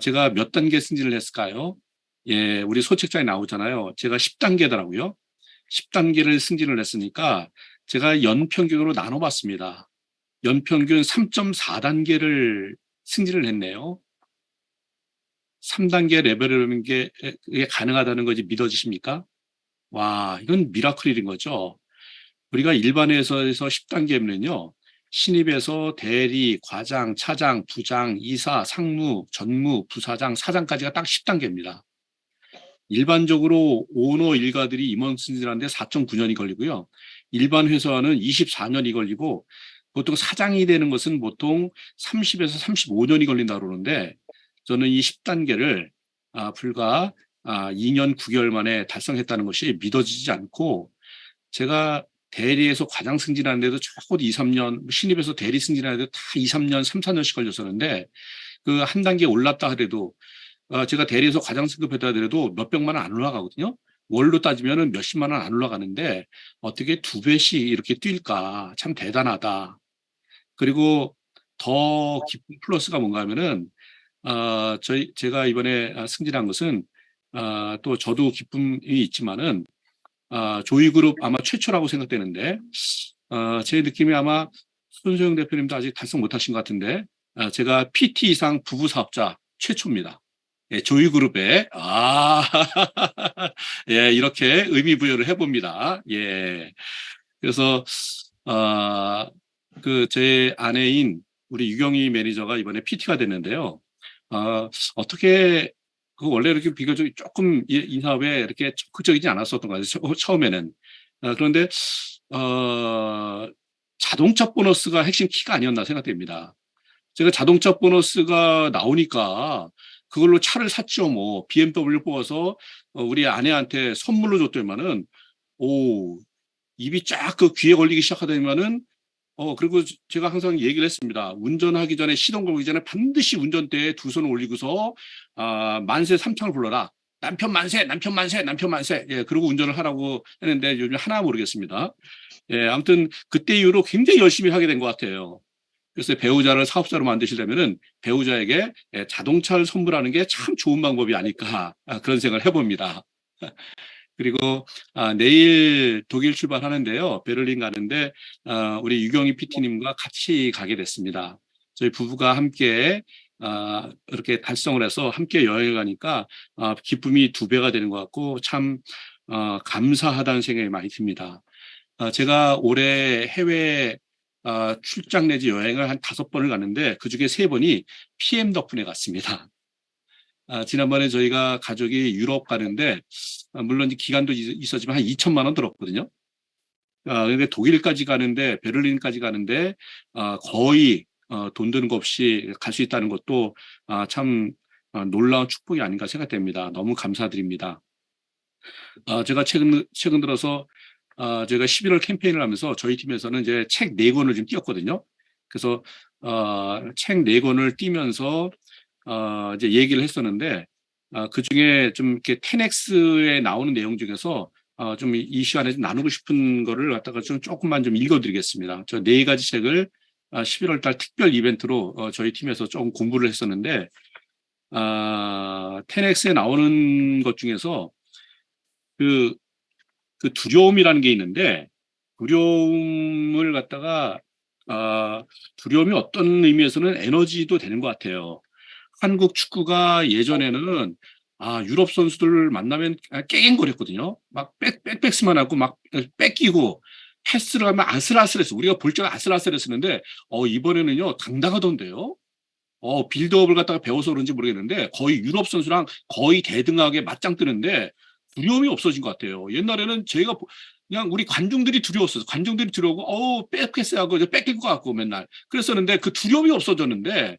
제가 몇 단계 승진을 했을까요? 예, 우리 소책자에 나오잖아요. 제가 10단계더라고요. 10단계를 승진을 했으니까 제가 연평균으로 나눠봤습니다. 연평균 3.4단계를 승진을 했네요. 3단계 레벨이라는 게 가능하다는 것이 믿어지십니까? 와, 이건 미라클인 거죠. 우리가 일반 회사에서 10단계면요. 신입에서 대리, 과장, 차장, 부장, 이사, 상무, 전무, 부사장, 사장까지가 딱 10단계입니다. 일반적으로 오너 일가들이 임원 승진하는데 4.9년이 걸리고요. 일반 회사는 24년이 걸리고 보통 사장이 되는 것은 보통 30에서 35년이 걸린다고 그러는데 저는 이 10단계를 불과 2년 9개월 만에 달성했다는 것이 믿어지지 않고 제가 대리에서 과장 승진하는데도 적어도 2, 3년, 신입에서 대리 승진하는데도 다 2, 3년, 3, 4년씩 걸렸었는데 그 한 단계 올랐다 하더라도 제가 대리에서 과장 승급했다 하더라도 몇백만 원 안 올라가거든요. 월로 따지면 몇십만 원 안 올라가는데 어떻게 2배씩 이렇게 뛸까 참 대단하다. 그리고 더 기쁜 플러스가 뭔가 하면은 제가 이번에 승진한 것은 또 저도 기쁨이 있지만은 조이그룹 아마 최초라고 생각되는데 제 느낌이 아마 손소영 대표님도 아직 달성 못하신 것 같은데 제가 PT 이상 부부 사업자 최초입니다. 예, 조이그룹에 예, 이렇게 의미 부여를 해봅니다. 예, 그래서 그 제 아내인 우리 유경희 매니저가 이번에 PT가 됐는데요. 어떻게 그 원래 이렇게 비교적 조금 이 사업에 이렇게 적극적이지 않았었던 것 같아요. 처음에는. 그런데 자동차 보너스가 핵심 키가 아니었나 생각됩니다. 제가 자동차 보너스가 나오니까 그걸로 차를 샀죠. 뭐 BMW 뽑아서 우리 아내한테 선물로 줬더니만은 오 입이 쫙 그 귀에 걸리기 시작하더니만은 그리고 제가 항상 얘기를 했습니다. 운전하기 전에 시동 걸기 전에 반드시 운전대에 두 손을 올리고서 만세 삼창을 불러라. 남편 만세, 남편 만세, 남편 만세. 예, 그리고 운전을 하라고 했는데 요즘 하나 모르겠습니다. 예, 아무튼 그때 이후로 굉장히 열심히 하게 된 것 같아요. 그래서 배우자를 사업자로 만드시려면은 배우자에게 자동차를 선물하는 게 참 좋은 방법이 아닐까 그런 생각을 해봅니다. 그리고 내일 독일 출발하는데요. 베를린 가는데 우리 유경희 PT님과 같이 가게 됐습니다. 저희 부부가 함께 이렇게 달성을 해서 함께 여행을 가니까 기쁨이 2배가 되는 것 같고 참 감사하다는 생각이 많이 듭니다. 제가 올해 해외 출장 내지 여행을 한 5번을 갔는데 그중에 3번이 PM 덕분에 갔습니다. 지난번에 저희가 가족이 유럽 가는데 물론 기간도 있었지만 한 2천만 원 들었거든요. 그런데 독일까지 가는데 베를린까지 가는데 거의 돈 드는 거 없이 갈 수 있다는 것도 참 놀라운 축복이 아닌가 생각됩니다. 너무 감사드립니다. 제가 최근 들어서 저희가 11월 캠페인을 하면서 저희 팀에서는 이제 책 4권을 좀 띄웠거든요. 그래서 책 4권을 띄면서 이제 얘기를 했었는데 그 중에 좀 이렇게 10X에 나오는 내용 중에서 좀 이 시간에 좀 나누고 싶은 거를 갖다가 좀 조금만 좀 읽어드리겠습니다. 저 4가지 책을 11월 달 특별 이벤트로 저희 팀에서 조금 공부를 했었는데 10X에 나오는 것 중에서 그 두려움이라는 게 있는데 두려움을 갖다가 두려움이 어떤 의미에서는 에너지도 되는 것 같아요. 한국 축구가 예전에는 유럽 선수들 만나면 깨갱거렸거든요. 막 백패스만 하고 막 뺏기고 패스를 하면 아슬아슬했어. 우리가 볼 적에 아슬아슬했었는데 이번에는요 당당하던데요. 빌드업을 갖다가 배워서 그런지 모르겠는데 거의 유럽 선수랑 거의 대등하게 맞짱 뜨는데 두려움이 없어진 것 같아요. 옛날에는 제가 그냥 우리 관중들이 두려웠어요. 관중들이 두려우고 백패스하고 뺏길 것 같고 맨날 그랬었는데 그 두려움이 없어졌는데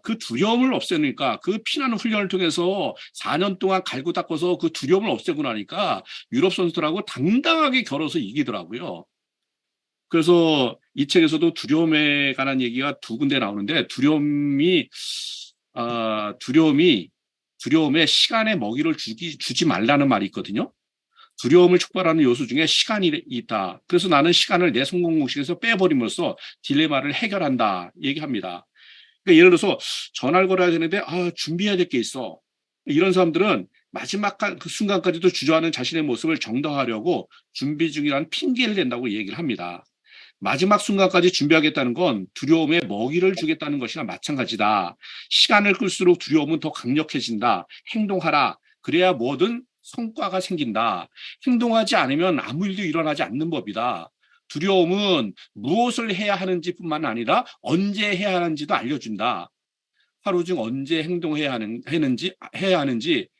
그 두려움을 없애니까 그 피나는 훈련을 통해서 4년 동안 갈고 닦아서 그 두려움을 없애고 나니까 유럽 선수들하고 당당하게 겨뤄서 이기더라고요. 그래서 이 책에서도 두려움에 관한 얘기가 2군데 나오는데 두려움에 시간의 먹이를 주지 말라는 말이 있거든요. 두려움을 촉발하는 요소 중에 시간이 있다. 그래서 나는 시간을 내 성공 공식에서 빼버림으로써 딜레마를 해결한다 얘기합니다. 그러니까 예를 들어서 전화를 걸어야 되는데 준비해야 될 게 있어. 이런 사람들은 마지막 그 순간까지도 주저하는 자신의 모습을 정당화하려고 준비 중이라는 핑계를 댄다고 얘기를 합니다. 마지막 순간까지 준비하겠다는 건 두려움에 먹이를 주겠다는 것이나 마찬가지다. 시간을 끌수록 두려움은 더 강력해진다. 행동하라. 그래야 뭐든 성과가 생긴다. 행동하지 않으면 아무 일도 일어나지 않는 법이다. 두려움은 무엇을 해야 하는지뿐만 아니라 언제 해야 하는지도 알려준다. 하루 중 언제 행동해야 하는지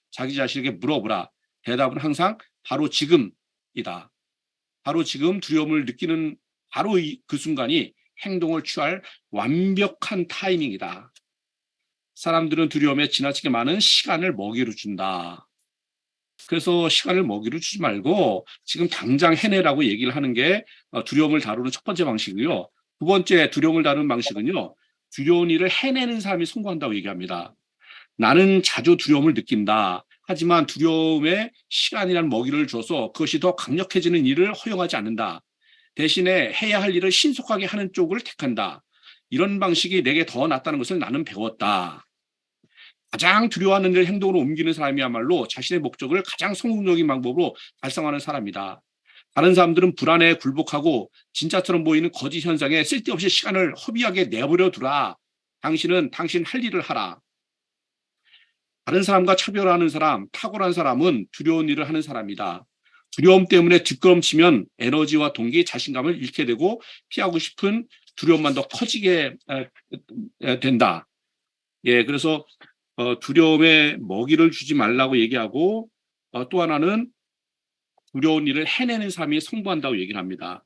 자기 자신에게 물어보라. 대답은 항상 바로 지금이다. 바로 지금 두려움을 느끼는 바로 그 순간이 행동을 취할 완벽한 타이밍이다. 사람들은 두려움에 지나치게 많은 시간을 먹이로 준다. 그래서 시간을 먹이로 주지 말고 지금 당장 해내라고 얘기를 하는 게 두려움을 다루는 첫 번째 방식이고요. 두 번째 두려움을 다루는 방식은요. 두려운 일을 해내는 사람이 성공한다고 얘기합니다. 나는 자주 두려움을 느낀다. 하지만 두려움에 시간이라는 먹이를 줘서 그것이 더 강력해지는 일을 허용하지 않는다. 대신에 해야 할 일을 신속하게 하는 쪽을 택한다. 이런 방식이 내게 더 낫다는 것을 나는 배웠다. 가장 두려워하는 일을 행동으로 옮기는 사람이야말로 자신의 목적을 가장 성공적인 방법으로 달성하는 사람이다. 다른 사람들은 불안에 굴복하고 진짜처럼 보이는 거짓 현상에 쓸데없이 시간을 허비하게 내버려 두라. 당신은 당신 할 일을 하라. 다른 사람과 차별화하는 사람, 탁월한 사람은 두려운 일을 하는 사람이다. 두려움 때문에 뒷걸음치면 에너지와 동기, 자신감을 잃게 되고 피하고 싶은 두려움만 더 커지게 된다. 예, 그래서 두려움에 먹이를 주지 말라고 얘기하고 또 하나는 두려운 일을 해내는 삶이 성공한다고 얘기를 합니다.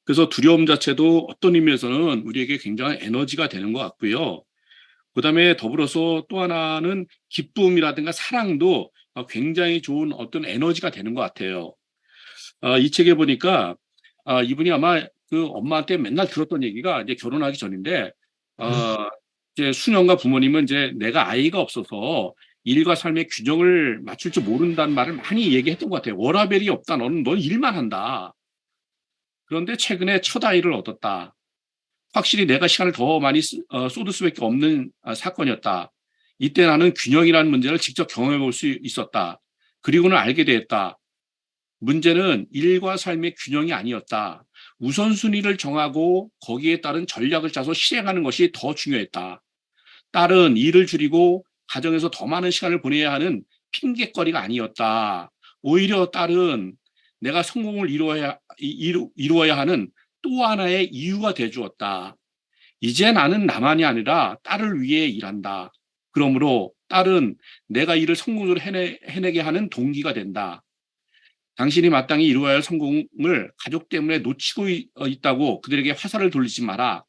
그래서 두려움 자체도 어떤 의미에서는 우리에게 굉장한 에너지가 되는 것 같고요. 그다음에 더불어서 또 하나는 기쁨이라든가 사랑도 굉장히 좋은 어떤 에너지가 되는 것 같아요. 이 책에 보니까 이분이 아마 그 엄마한테 맨날 들었던 얘기가 이제 결혼하기 전인데 이제 수녀가 부모님은 이제 내가 아이가 없어서 일과 삶의 균형을 맞출 줄 모른다는 말을 많이 얘기했던 것 같아요. 워라밸이 없다. 넌 일만 한다. 그런데 최근에 첫 아이를 얻었다. 확실히 내가 시간을 더 많이 쏟을 수밖에 없는 사건이었다. 이때 나는 균형이라는 문제를 직접 경험해 볼 수 있었다. 그리고는 알게 되었다. 문제는 일과 삶의 균형이 아니었다. 우선순위를 정하고 거기에 따른 전략을 짜서 실행하는 것이 더 중요했다. 딸은 일을 줄이고 가정에서 더 많은 시간을 보내야 하는 핑계거리가 아니었다. 오히려 딸은 내가 성공을 이루어야 하는 또 하나의 이유가 되주었다. 이제 나는 나만이 아니라 딸을 위해 일한다. 그러므로 딸은 내가 일을 성공적으로 해내게 하는 동기가 된다. 당신이 마땅히 이루어야 할 성공을 가족 때문에 놓치고 있다고 그들에게 화살을 돌리지 마라.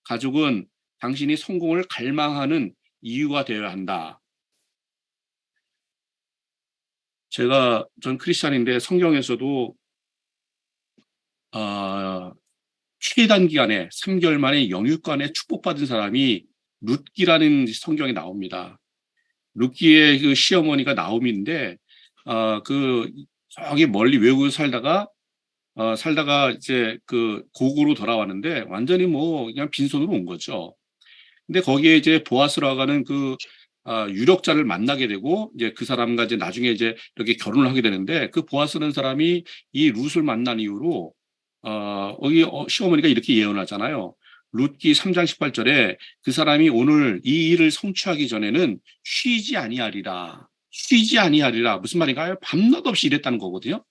가족은 당신이 성공을 갈망하는 이유가 되어야 한다. 전 크리스찬인데 성경에서도 최단 기간에 3개월 만에 영육간에 축복받은 사람이 룻기라는 성경에 나옵니다. 룻기의 그 시어머니가 나옴인데 저기 멀리 외국에 살다가 이제 그 고국으로 돌아왔는데 완전히 뭐 그냥 빈손으로 온 거죠. 근데 거기에 이제 보아스라고 하는 그 유력자를 만나게 되고 이제 그 사람과 이제 나중에 이제 이렇게 결혼을 하게 되는데 그 보아스라는 사람이 이 룻을 만난 이후로 여기 시어머니가 이렇게 예언하잖아요. 룻기 3장 18절에 그 사람이 오늘 이 일을 성취하기 전에는 쉬지 아니하리라. 무슨 말인가요? 밤낮 없이 일했다는 거거든요.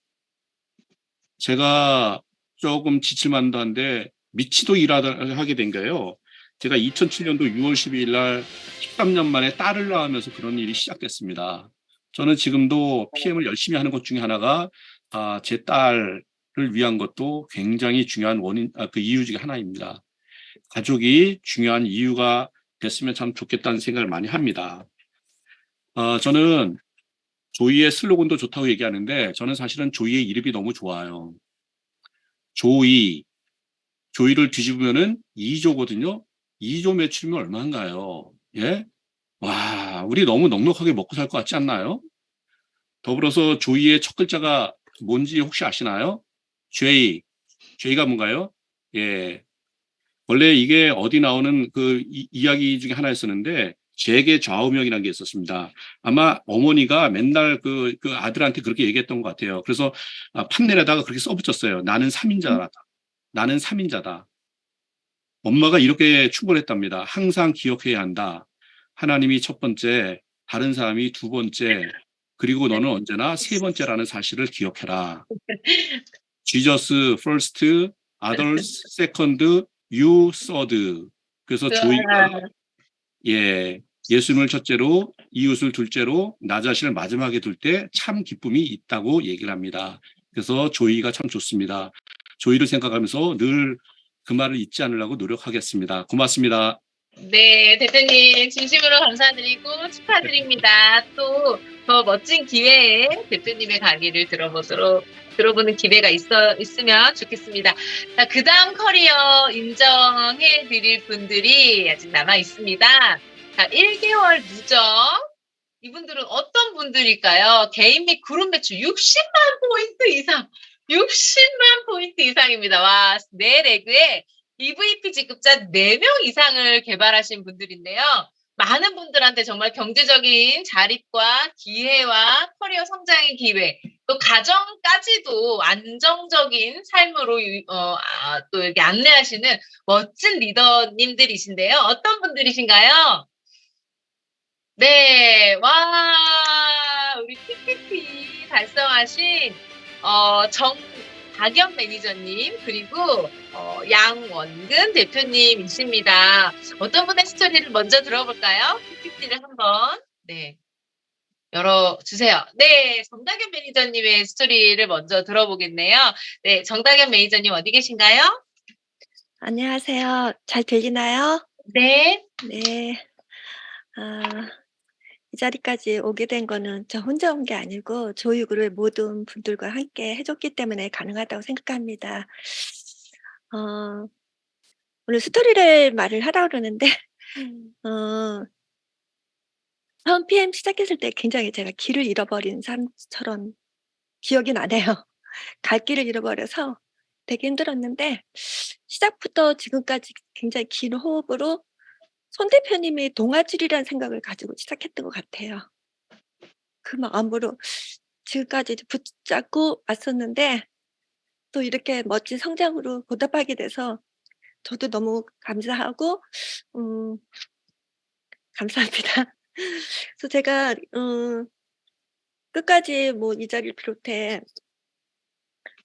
제가 조금 지칠만도 한데 미치도 일하게 된 거예요. 제가 2007년도 6월 12일 날 13년 만에 딸을 낳으면서 그런 일이 시작됐습니다. 저는 지금도 PM을 열심히 하는 것 중에 하나가 제 딸을 위한 것도 굉장히 중요한 그 이유 중에 하나입니다. 가족이 중요한 이유가 됐으면 참 좋겠다는 생각을 많이 합니다. 저는 조이의 슬로건도 좋다고 얘기하는데 저는 사실은 조이의 이름이 너무 좋아요. 조이를 뒤집으면은 2조거든요. 2조 매출이면 얼마인가요? 예? 와, 우리 너무 넉넉하게 먹고 살 것 같지 않나요? 더불어서 조이의 첫 글자가 뭔지 혹시 아시나요? J가 뭔가요? 예. 원래 이게 어디 나오는 그 이야기 중에 하나였었는데 제게 좌우명이라는 게 있었습니다. 아마 어머니가 맨날 그 아들한테 그렇게 얘기했던 것 같아요. 그래서 판넬에다가 그렇게 써붙였어요. 나는 3인자다. 엄마가 이렇게 충고했답니다. 항상 기억해야 한다. 하나님이 첫 번째, 다른 사람이 두 번째, 그리고 너는 언제나 세 번째라는 사실을 기억해라. Jesus first, others second, you third. 그래서 조이가 예수님을 첫째로, 이웃을 둘째로, 나 자신을 마지막에 둘 때 참 기쁨이 있다고 얘기를 합니다. 그래서 조이가 참 좋습니다. 조이를 생각하면서 늘 그 말을 잊지 않으려고 노력하겠습니다. 고맙습니다. 네, 대표님 진심으로 감사드리고 축하드립니다. 또 더 멋진 기회에 대표님의 강의를 들어보는 기회가 있으면 좋겠습니다. 자, 그 다음 커리어 인정해 드릴 분들이 아직 남아 있습니다. 자, 1개월 누적. 이분들은 어떤 분들일까요? 개인 및 그룹 매출 60만 포인트 이상. 60만 포인트 이상입니다. 와, 네 레그에 EVP 지급자 4명 이상을 개발하신 분들인데요. 많은 분들한테 정말 경제적인 자립과 기회와 커리어 성장의 기회, 또 가정까지도 안정적인 삶으로 또 이렇게 안내하시는 멋진 리더님들이신데요. 어떤 분들이신가요? 네, 와, 우리 PPT 달성하신 정다겸 매니저님 그리고 양원근 대표님이십니다. 어떤 분의 스토리를 먼저 들어볼까요? PPT를 한번 열어주세요. 네, 정다겸 매니저님의 스토리를 먼저 들어보겠네요. 네, 정다겸 매니저님 어디 계신가요? 안녕하세요. 잘 들리나요? 네. 네. 이 자리까지 오게 된 거는 저 혼자 온 게 아니고 조이그룹의 모든 분들과 함께 해줬기 때문에 가능하다고 생각합니다. 오늘 스토리를 말을 하라고 그러는데 처음 PM 시작했을 때 굉장히 제가 길을 잃어버린 사람처럼 기억이 나네요. 갈 길을 잃어버려서 되게 힘들었는데 시작부터 지금까지 굉장히 긴 호흡으로 손 대표님이 동아줄이라는 생각을 가지고 시작했던 것 같아요. 그 마음으로 지금까지 붙잡고 왔었는데 또 이렇게 멋진 성장으로 보답하게 돼서 저도 너무 감사하고 감사합니다. 그래서 제가 끝까지 뭐 이 자리를 비롯해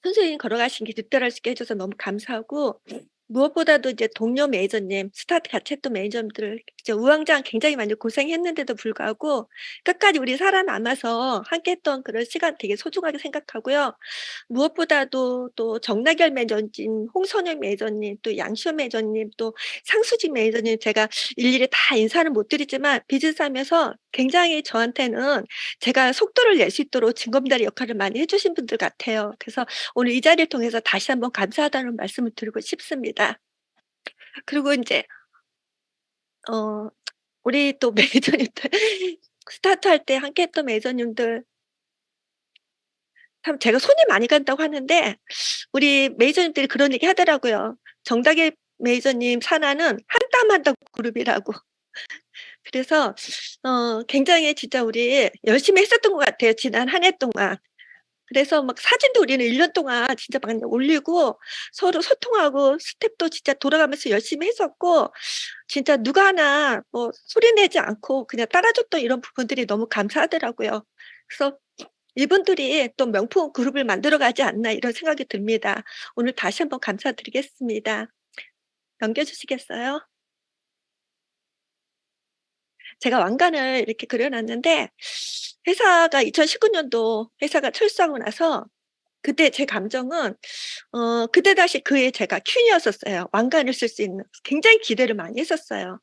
선생님이 걸어가신 게 뒷따라할 수 있게 해 줘서 너무 감사하고 무엇보다도 이제 동료 매니저님, 스타트 같이 했던 매니저님들 진짜 우왕좌왕 굉장히 많이 고생했는데도 불구하고 끝까지 우리 살아남아서 함께 했던 그런 시간 되게 소중하게 생각하고요. 무엇보다도 또 정나결 매니저님, 홍선영 매니저님, 또 양시현 매니저님, 또 상수진 매니저님 제가 일일이 다 인사를 못 드리지만 비즈니스하면서 굉장히 저한테는 제가 속도를 낼 수 있도록 징검다리 역할을 많이 해 주신 분들 같아요. 그래서 오늘 이 자리를 통해서 다시 한번 감사하다는 말씀을 드리고 싶습니다. 그리고 인제 우리 또 매니저님들 스타트할 때 함께 했던 매니저님들 참 제가 손이 많이 간다고 하는데 우리 매니저님들이 그런 얘기 하더라고요. 정다계 매니저님 산하는 한 땀 한 땀 그룹이라고. 그래서 굉장히 진짜 우리 열심히 했었던 것 같아요, 지난 한 해 동안. 그래서 막 사진도 우리는 1년 동안 진짜 막 올리고 서로 소통하고 스텝도 진짜 돌아가면서 열심히 했었고 진짜 누가 하나 뭐 소리 내지 않고 그냥 따라줬던 이런 부분들이 너무 감사하더라고요. 그래서 이분들이 또 명품 그룹을 만들어 가지 않나 이런 생각이 듭니다. 오늘 다시 한번 감사드리겠습니다. 넘겨 주시겠어요? 제가 왕관을 이렇게 그려 놨는데 회사가 2019년도 회사가 철수하고 나서 그때 제 감정은 그때 당시 그해 제가 퀸이었었어요. 왕관을 쓸 수 있는. 굉장히 기대를 많이 했었어요.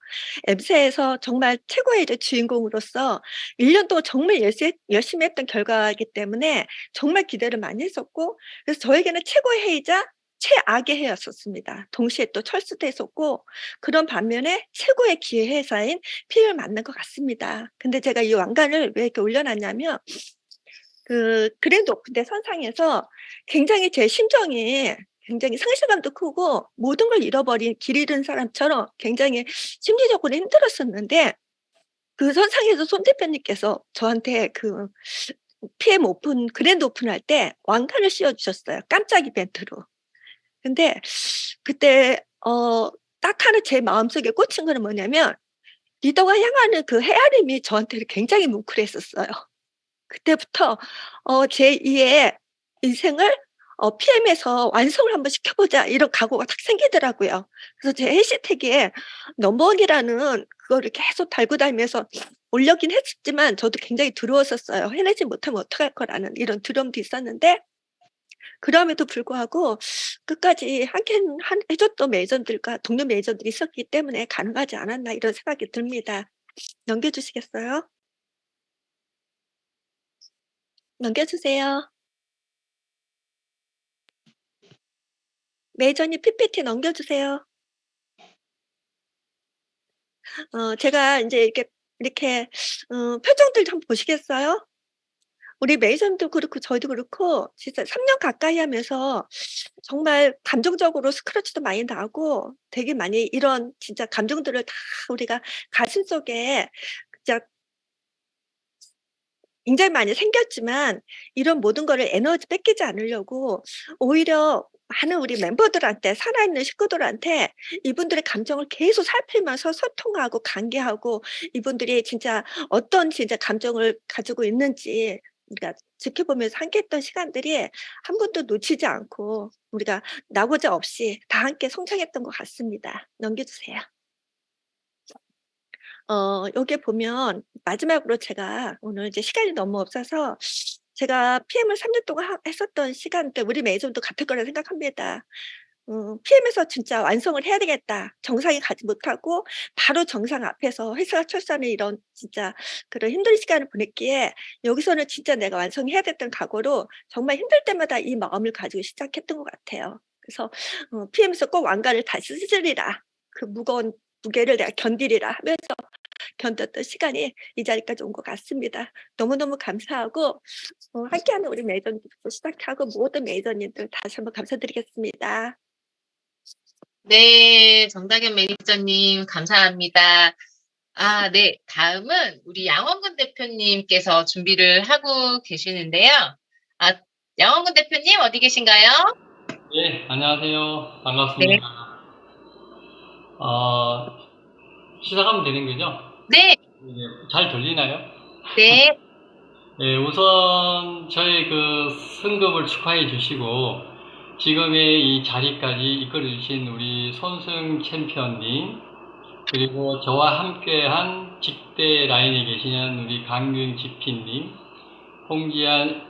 엠스에서 정말 최고의 이제 주인공으로서 1년 동안 정말 열심히 했던 결과이기 때문에 정말 기대를 많이 했었고 그래서 저에게는 최고의 해이자 최악의 해였었습니다. 동시에 또 철수도 했었고 그런 반면에 최고의 기회 회사인 PM을 만난 것 같습니다. 근데 제가 이 왕관을 왜 이렇게 올려 놨냐면 그 그랜드 오픈 때 선상에서 굉장히 제 심정이 굉장히 상실감도 크고 모든 걸 잃어버린 길 잃은 사람처럼 굉장히 심리적으로 힘들었었는데 그 선상에서 손 대표님께서 저한테 그 PM 오픈 그랜드 오픈할 때 왕관을 씌워 주셨어요, 깜짝 이벤트로. 근데 그때 딱 하나 제 마음속에 꽂힌 거는 뭐냐면 리더가 향하는 그 헤아림이 저한테는 굉장히 뭉클했었어요. 그때부터 제 2의 인생을 PM에서 완성을 한번 시켜보자 이런 각오가 딱 생기더라고요. 그래서 제 해시태그에 넘버원이라는 그거를 계속 달고 다니면서 올렸긴 했지만 저도 굉장히 두려웠었어요. 해내지 못하면 어떡할 거라는 이런 두려움도 있었는데 그럼에도 불구하고 끝까지 함께 해줬던 매니저들과 동료 매니저들이 있었기 때문에 가능하지 않았나 이런 생각이 듭니다. 넘겨주시겠어요? 넘겨주세요. 매니저님 PPT 넘겨주세요. 제가 이제 이렇게 표정들 좀 보시겠어요? 우리 매니저님도 그렇고 저희도 그렇고 진짜 3년 가까이 하면서 정말 감정적으로 스크래치도 많이 나고 되게 많이 이런 진짜 감정들을 다 우리가 가슴속에 진짜 굉장히 많이 생겼지만 이런 모든 거를 에너지 뺏기지 않으려고 오히려 많은 우리 멤버들한테 살아있는 식구들한테 이분들의 감정을 계속 살피면서 소통하고 관계하고 이분들이 진짜 어떤 진짜 감정을 가지고 있는지 우리가 지켜보면서 함께했던 시간들이 한 번도 놓치지 않고 우리가 나고자 없이 다 함께 성장했던 것 같습니다. 넘겨주세요. 여기에 보면 마지막으로 제가 오늘 이제 시간이 너무 없어서 제가 PM을 3년 동안 했었던 시간대 우리 매니저도 같을 거라 생각합니다. PM에서 진짜 완성을 해야 되겠다. 정상에 가지 못하고 바로 정상 앞에서 회사 출산을 이런 진짜 그런 힘든 시간을 보냈기에 여기서는 진짜 내가 완성해야 됐던 각오로 정말 힘들 때마다 이 마음을 가지고 시작했던 것 같아요. 그래서 PM에서 꼭 왕관을 다시 쓰리라. 그 무거운 무게를 내가 견디리라 하면서 견뎠던 시간이 이 자리까지 온 것 같습니다. 너무너무 감사하고 함께하는 우리 매니저님부터 시작하고 모든 매니저님들 다시 한번 감사드리겠습니다. 네, 정다경 매니저님 감사합니다. 네, 다음은 우리 양원근 대표님께서 준비를 하고 계시는데요. 양원근 대표님 어디 계신가요? 네, 안녕하세요. 네, 반갑습니다. 시작하면 되는 거죠? 네, 잘 들리나요? 네, 네, 우선 저희 그 승급을 축하해 주시고 지금의 이 자리까지 이끌어 주신 우리 손승 챔피언님 그리고 저와 함께한 직대 라인에 계시는 우리 강균 GP님, 홍지한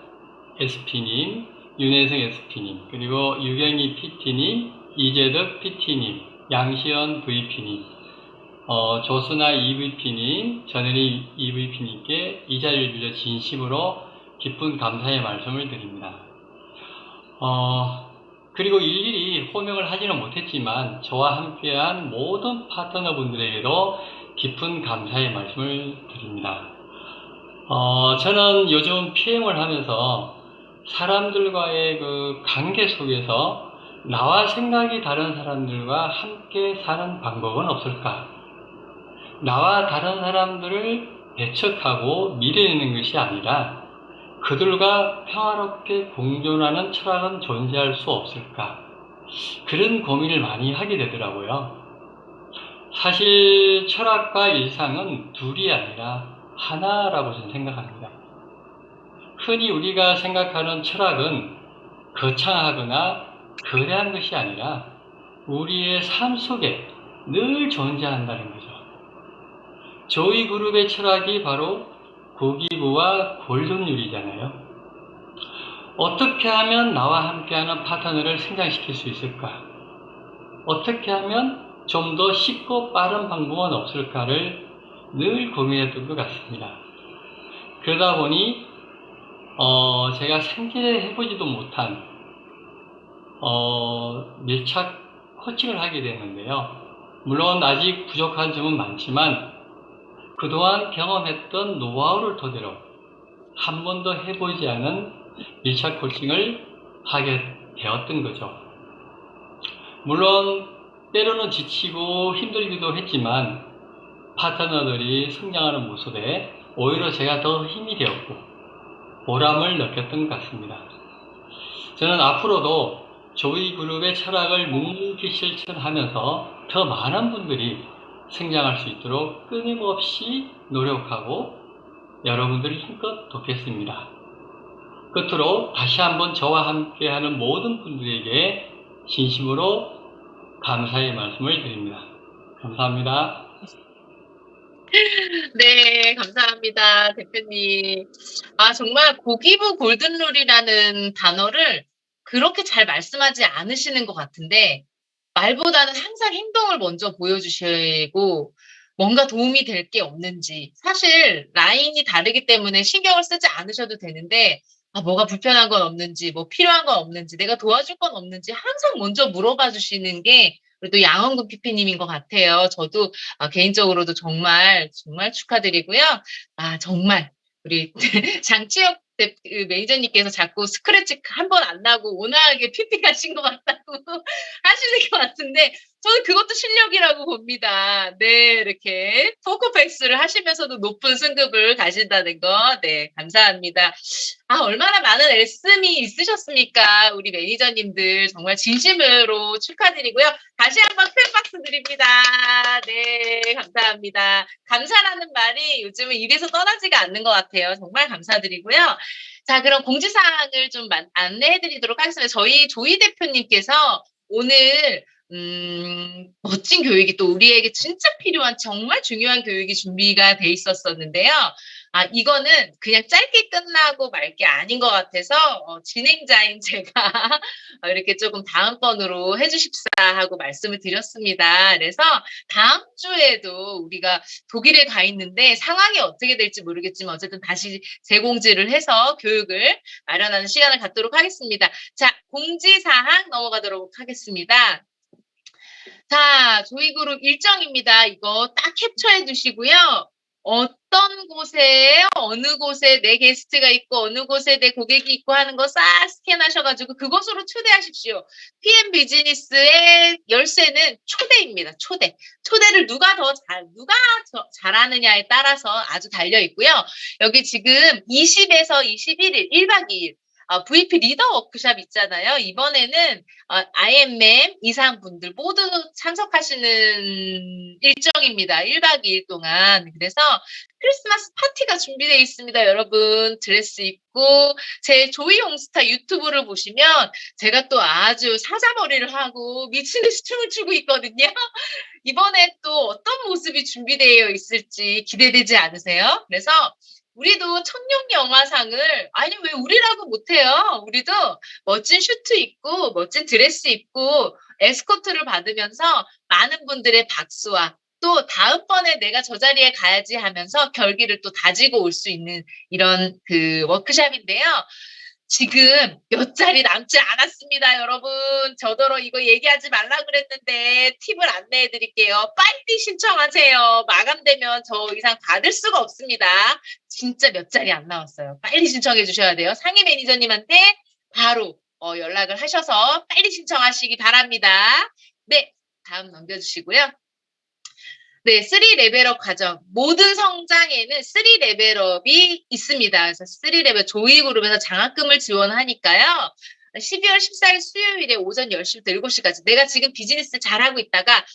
SP님, 윤혜성 SP님, 그리고 유경희 PT님, 이재덕 PT님, 양시연 VP님, 조순아 EVP님, 전혜리 EVP님께 이 자리를 빌려 진심으로 기쁜 감사의 말씀을 드립니다. 그리고 일일이 호명을 하지는 못했지만 저와 함께한 모든 파트너분들에게도 깊은 감사의 말씀을 드립니다. 저는 요즘 PM을 하면서 사람들과의 그 관계 속에서 나와 생각이 다른 사람들과 함께 사는 방법은 없을까? 나와 다른 사람들을 배척하고 밀어내는 것이 아니라 그들과 평화롭게 공존하는 철학은 존재할 수 없을까? 그런 고민을 많이 하게 되더라고요. 사실 철학과 일상은 둘이 아니라 하나라고 저는 생각합니다. 흔히 우리가 생각하는 철학은 거창하거나 거대한 것이 아니라 우리의 삶 속에 늘 존재한다는 거죠. 조이 그룹의 철학이 바로 고기부와 골든율이잖아요. 어떻게 하면 나와 함께하는 파트너를 성장시킬 수 있을까? 어떻게 하면 좀 더 쉽고 빠른 방법은 없을까를 늘 고민했던 것 같습니다. 그러다 보니 제가 생전에 해보지도 못한 밀착 코칭을 하게 됐는데요. 물론 아직 부족한 점은 많지만 그동안 경험했던 노하우를 토대로 한 번도 해보지 않은 밀착 코칭을 하게 되었던 거죠. 물론 때로는 지치고 힘들기도 했지만 파트너들이 성장하는 모습에 오히려 제가 더 힘이 되었고 보람을 느꼈던 것 같습니다. 저는 앞으로도 조이 그룹의 철학을 묵묵히 실천하면서 더 많은 분들이 성장할 수 있도록 끊임없이 노력하고 여러분들을 힘껏 돕겠습니다. 끝으로 다시 한번 저와 함께하는 모든 분들에게 진심으로 감사의 말씀을 드립니다. 감사합니다. 네, 감사합니다, 대표님. 정말 고기부 골든룰이라는 단어를 그렇게 잘 말씀하지 않으시는 것 같은데 말보다는 항상 행동을 먼저 보여주시고 뭔가 도움이 될 게 없는지 사실 라인이 다르기 때문에 신경을 쓰지 않으셔도 되는데 뭐가 불편한 건 없는지 뭐 필요한 건 없는지 내가 도와줄 건 없는지 항상 먼저 물어봐 주시는 게 그래도 양원근 PP님인 것 같아요. 저도 개인적으로도 정말 정말 축하드리고요. 정말 우리 장치혁 매니저님께서 자꾸 스크래치 한 번 안 나고 온화하게 PP 가신 것 같다고 하시는 것 같은데 저는 그것도 실력이라고 봅니다. 네, 이렇게 포커페이스를 하시면서도 높은 승급을 가신다는 거, 네, 감사합니다. 얼마나 많은 애씀이 있으셨습니까? 우리 매니저님들 정말 진심으로 축하드리고요. 다시 한번 큰 박수 드립니다. 네, 감사합니다. 감사라는 말이 요즘은 입에서 떠나지가 않는 것 같아요. 정말 감사드리고요. 자, 그럼 공지사항을 좀 안내해드리도록 하겠습니다. 저희 조이 대표님께서 오늘 멋진 교육이 또 우리에게 진짜 필요한 정말 중요한 교육이 준비가 돼 있었었는데요. 이거는 그냥 짧게 끝나고 말 게 아닌 것 같아서 진행자인 제가 이렇게 조금 다음번으로 해주십사 하고 말씀을 드렸습니다. 그래서 다음 주에도 우리가 독일에 가 있는데 상황이 어떻게 될지 모르겠지만 어쨌든 다시 재공지를 해서 교육을 마련하는 시간을 갖도록 하겠습니다. 자, 공지사항 넘어가도록 하겠습니다. 자, 조이그룹 일정입니다. 이거 딱 캡처해 두시고요. 어떤 곳에 어느 곳에 내 게스트가 있고 어느 곳에 내 고객이 있고 하는 거 싹 스캔하셔가지고 그곳으로 초대하십시오. PM 비즈니스의 열쇠는 초대입니다. 초대를 누가 잘하느냐에 따라서 아주 달려 있고요. 여기 지금 20에서 21일 1박 2일 VP 리더 워크숍 있잖아요. 이번에는 IMM 이상 분들 모두 참석하시는 일정입니다. 1박 2일 동안. 그래서 크리스마스 파티가 준비되어 있습니다. 여러분 드레스 입고 제 조이 홈스타 유튜브를 보시면 제가 또 아주 사자머리를 하고 미친 듯이 춤을 추고 있거든요. 이번에 또 어떤 모습이 준비되어 있을지 기대되지 않으세요? 그래서 우리도 청룡 영화상을 왜 우리라고 못해요. 우리도 멋진 슈트 입고 멋진 드레스 입고 에스코트를 받으면서 많은 분들의 박수와 또 다음번에 내가 저 자리에 가야지 하면서 결기를 또 다지고 올 수 있는 이런 그 워크숍인데요. 지금 몇 자리 남지 않았습니다, 여러분. 저더러 이거 얘기하지 말라 그랬는데 팁을 안내해 드릴게요. 빨리 신청하세요. 마감되면 저 이상 받을 수가 없습니다. 진짜 몇 자리 안 나왔어요. 빨리 신청해 주셔야 돼요. 상임 매니저님한테 바로 연락을 하셔서 빨리 신청하시기 바랍니다. 네, 다음 넘겨주시고요. 네, 3레벨업 과정. 모든 성장에는 3레벨업이 있습니다. 그래서 3레벨 조이그룹에서 장학금을 지원하니까요. 12월 14일 수요일에 오전 10시부터 7시까지 내가 지금 비즈니스 잘하고 있다가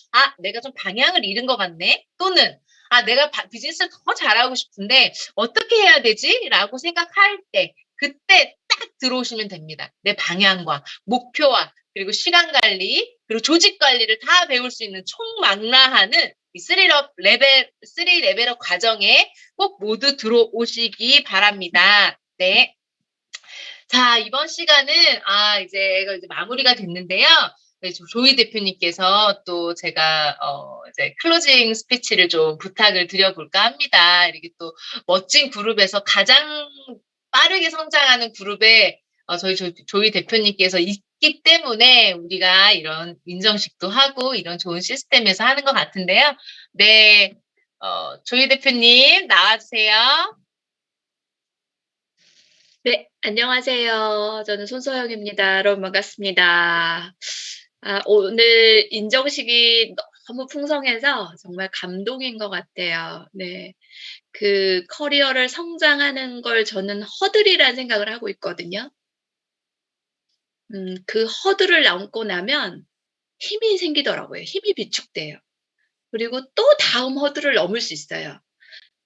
내가 좀 방향을 잃은 것 같네. 또는 내가 비즈니스를 더 잘하고 싶은데 어떻게 해야 되지? 라고 생각할 때 그때 딱 들어오시면 됩니다. 내 방향과 목표와 그리고 시간 관리 그리고 조직 관리를 다 배울 수 있는 총망라하는 이 3레벨업 과정에 꼭 모두 들어오시기 바랍니다. 네. 자, 이번 시간은 이제 마무리가 됐는데요. 조이 대표님께서 또 제가 이제 클로징 스피치를 좀 부탁을 드려볼까 합니다. 이렇게 또 멋진 그룹에서 가장 빠르게 성장하는 그룹에 저희 조이 대표님께서 있기 때문에 우리가 이런 인정식도 하고 이런 좋은 시스템에서 하는 것 같은데요. 네, 조이 대표님 나와주세요. 네, 안녕하세요. 저는 손소영입니다. 여러분 반갑습니다. 오늘 인정식이 너무 풍성해서 정말 감동인 것 같아요. 네. 그 커리어를 성장하는 걸 저는 허들이라는 생각을 하고 있거든요. 그 허들을 넘고 나면 힘이 생기더라고요. 힘이 비축돼요. 그리고 또 다음 허들을 넘을 수 있어요.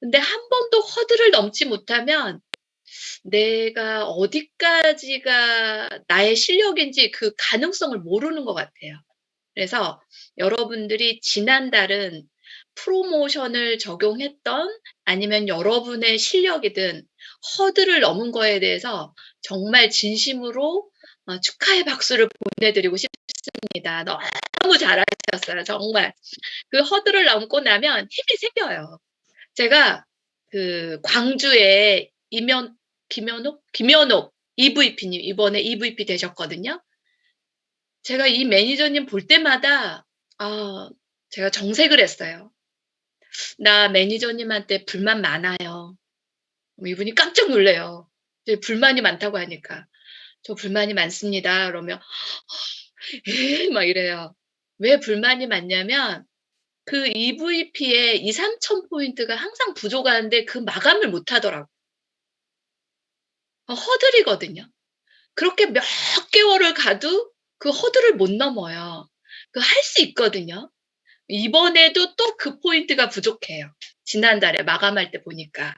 근데 한 번도 허들을 넘지 못하면 내가 어디까지가 나의 실력인지 그 가능성을 모르는 것 같아요. 그래서 여러분들이 지난달은 프로모션을 적용했던 아니면 여러분의 실력이든 허들을 넘은 거에 대해서 정말 진심으로 축하의 박수를 보내드리고 싶습니다. 너무 잘하셨어요. 정말. 그 허들을 넘고 나면 힘이 생겨요. 제가 그 광주에 김현옥 EVP님 이번에 EVP 되셨거든요. 제가 이 매니저님 볼 때마다 제가 정색을 했어요. 나 매니저님한테 불만 많아요. 이분이 깜짝 놀래요. 불만이 많다고 하니까. 저 불만이 많습니다. 그러면 막 이래요. 왜 불만이 많냐면 그 EVP에 2, 3천 포인트가 항상 부족한데 그 마감을 못 하더라고요. 허들이거든요. 그렇게 몇 개월을 가도 그 허들을 못 넘어요. 그 할 수 있거든요. 이번에도 또 그 포인트가 부족해요. 지난달에 마감할 때 보니까.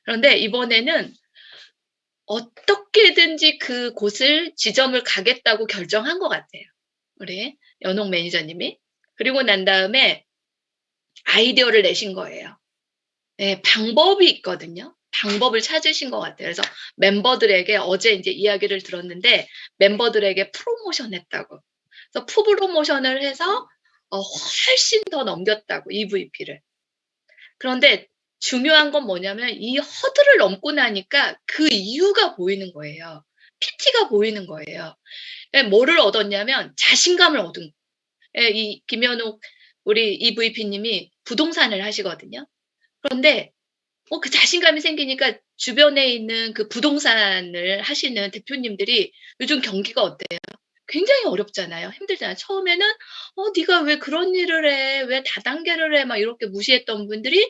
그런데 이번에는 어떻게든지 그 곳을 지점을 가겠다고 결정한 것 같아요. 우리 연옥 매니저님이. 그리고 난 다음에 아이디어를 내신 거예요. 네, 방법이 있거든요. 방법을 찾으신 것 같아요. 그래서 멤버들에게 어제 이제 이야기를 들었는데 멤버들에게 프로모션 했다고. 그래서 프로모션을 해서 훨씬 더 넘겼다고 EVP를. 그런데 중요한 건 뭐냐면 이 허들을 넘고 나니까 그 이유가 보이는 거예요. PT가 보이는 거예요. 뭐를 얻었냐면 자신감을 얻은 거예요. 이 김현옥 우리 EVP님이 부동산을 하시거든요. 그런데 그 자신감이 생기니까 주변에 있는 그 부동산을 하시는 대표님들이 요즘 경기가 어때요? 굉장히 어렵잖아요. 힘들잖아요. 처음에는 네가 왜 그런 일을 해? 왜 다단계를 해? 막 이렇게 무시했던 분들이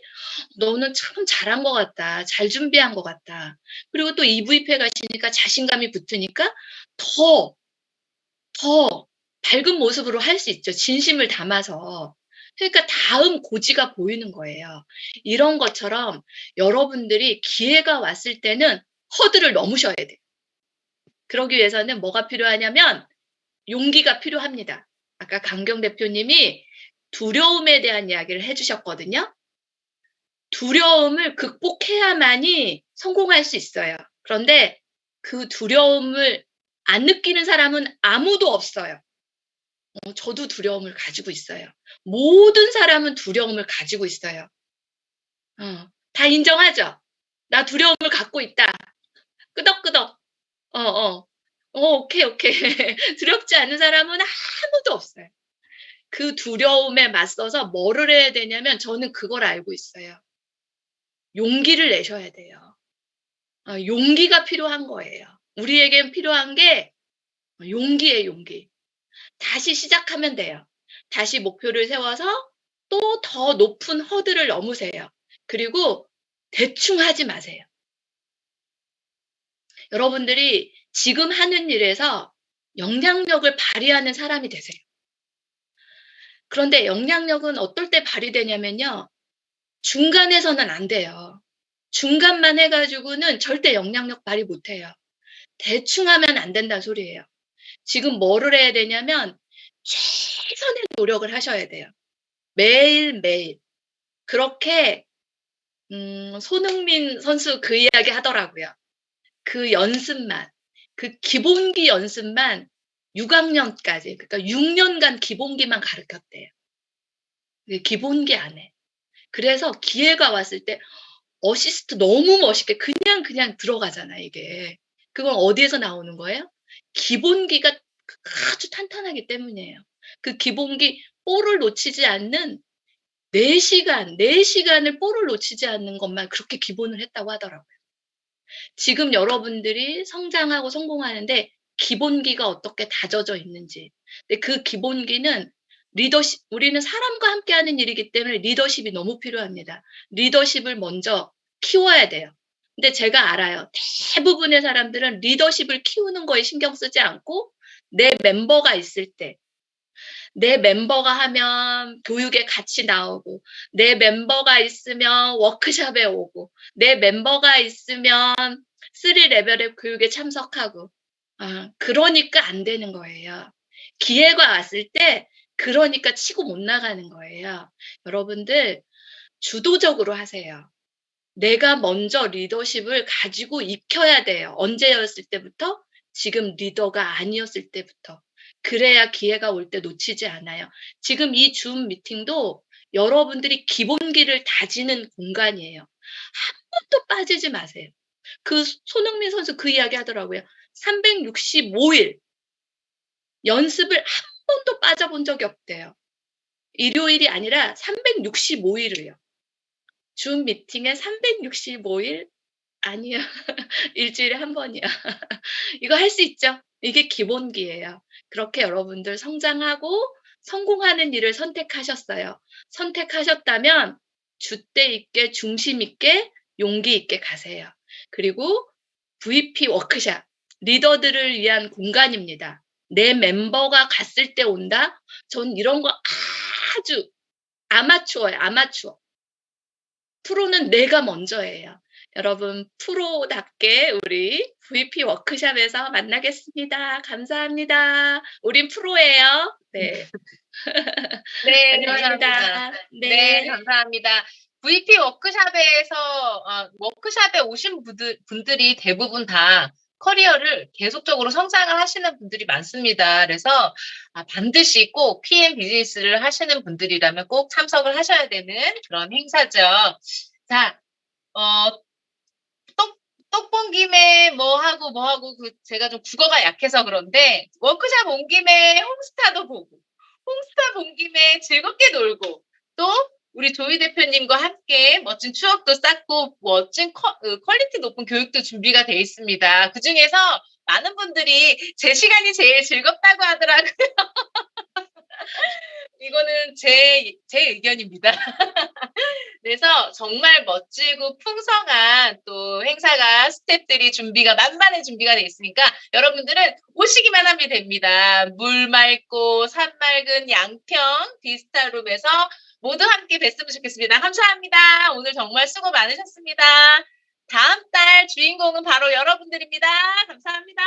너는 참 잘한 것 같다. 잘 준비한 것 같다. 그리고 또 EVP 가시니까 자신감이 붙으니까 더 밝은 모습으로 할 수 있죠. 진심을 담아서. 그러니까 다음 고지가 보이는 거예요. 이런 것처럼 여러분들이 기회가 왔을 때는 허들을 넘으셔야 돼요. 그러기 위해서는 뭐가 필요하냐면 용기가 필요합니다. 아까 강경 대표님이 두려움에 대한 이야기를 해주셨거든요. 두려움을 극복해야만이 성공할 수 있어요. 그런데 그 두려움을 안 느끼는 사람은 아무도 없어요. 저도 두려움을 가지고 있어요. 모든 사람은 두려움을 가지고 있어요. 다 인정하죠? 나 두려움을 갖고 있다. 끄덕끄덕. 오케이. 두렵지 않은 사람은 아무도 없어요. 그 두려움에 맞서서 뭐를 해야 되냐면 저는 그걸 알고 있어요. 용기를 내셔야 돼요. 용기가 필요한 거예요. 우리에겐 필요한 게 용기예요, 용기. 다시 시작하면 돼요. 다시 목표를 세워서 또 더 높은 허들을 넘으세요. 그리고 대충 하지 마세요. 여러분들이 지금 하는 일에서 영향력을 발휘하는 사람이 되세요. 그런데 영향력은 어떨 때 발휘되냐면요. 중간에서는 안 돼요. 중간만 해가지고는 절대 영향력 발휘 못해요. 대충 하면 안 된다는 소리예요. 지금 뭐를 해야 되냐면 최선의 노력을 하셔야 돼요. 매일매일. 그렇게 손흥민 선수 그 이야기 하더라고요. 그 연습만, 그 기본기 연습만 6학년까지, 그러니까 6년간 기본기만 가르쳤대요. 기본기 안에. 그래서 기회가 왔을 때 어시스트 너무 멋있게 그냥 들어가잖아, 이게. 그건 어디에서 나오는 거예요? 기본기가 아주 탄탄하기 때문이에요. 그 기본기 볼을 놓치지 않는 4시간을 볼을 놓치지 않는 것만 그렇게 기본을 했다고 하더라고요. 지금 여러분들이 성장하고 성공하는데 기본기가 어떻게 다져져 있는지. 근데 그 기본기는 리더십, 우리는 사람과 함께 하는 일이기 때문에 리더십이 너무 필요합니다. 리더십을 먼저 키워야 돼요. 근데 제가 알아요. 대부분의 사람들은 리더십을 키우는 거에 신경 쓰지 않고 내 멤버가 있을 때, 내 멤버가 하면 교육에 같이 나오고, 내 멤버가 있으면 워크숍에 오고, 내 멤버가 있으면 3레벨의 교육에 참석하고, 그러니까 안 되는 거예요. 기회가 왔을 때 그러니까 치고 못 나가는 거예요. 여러분들 주도적으로 하세요. 내가 먼저 리더십을 가지고 익혀야 돼요. 언제였을 때부터? 지금 리더가 아니었을 때부터. 그래야 기회가 올 때 놓치지 않아요. 지금 이 줌 미팅도 여러분들이 기본기를 다지는 공간이에요. 한 번도 빠지지 마세요. 손흥민 선수 그 이야기 하더라고요. 365일 연습을 한 번도 빠져본 적이 없대요. 일요일이 아니라 365일을요. 줌 미팅에 365일 아니야. 일주일에 한 번이야. 이거 할 수 있죠? 이게 기본기예요. 그렇게 여러분들 성장하고 성공하는 일을 선택하셨어요. 선택하셨다면 줏대 있게 중심 있게 용기 있게 가세요. 그리고 VP 워크샵, 리더들을 위한 공간입니다. 내 멤버가 갔을 때 온다? 전 이런 거 아주 아마추어예요. 아마추어. 프로는 내가 먼저예요. 여러분 프로답게 우리 VP 워크샵에서 만나겠습니다. 감사합니다. 우린 프로예요. 네. 네, 감사합니다. 감사합니다. 네. 네, 감사합니다. VP 워크샵에서 워크샵에 오신 분들이 대부분 다 커리어를 계속적으로 성장을 하시는 분들이 많습니다. 그래서 반드시 꼭 PM 비즈니스를 하시는 분들이라면 꼭 참석을 하셔야 되는 그런 행사죠. 자, 떡 본 김에 뭐 하고 제가 좀 국어가 약해서 그런데 워크샵 온 김에 홈스타도 보고 홈스타 본 김에 즐겁게 놀고 또 우리 조이 대표님과 함께 멋진 추억도 쌓고 멋진 퀄리티 높은 교육도 준비가 돼 있습니다. 그중에서 많은 분들이 제 시간이 제일 즐겁다고 하더라고요. 이거는 제 의견입니다. 그래서 정말 멋지고 풍성한 또 행사가 스태프들이 만반의 준비가 돼 있으니까 여러분들은 오시기만 하면 됩니다. 물 맑고 산 맑은 양평 비스타룸에서 모두 함께 뵀으면 좋겠습니다. 감사합니다. 오늘 정말 수고 많으셨습니다. 다음 달 주인공은 바로 여러분들입니다. 감사합니다.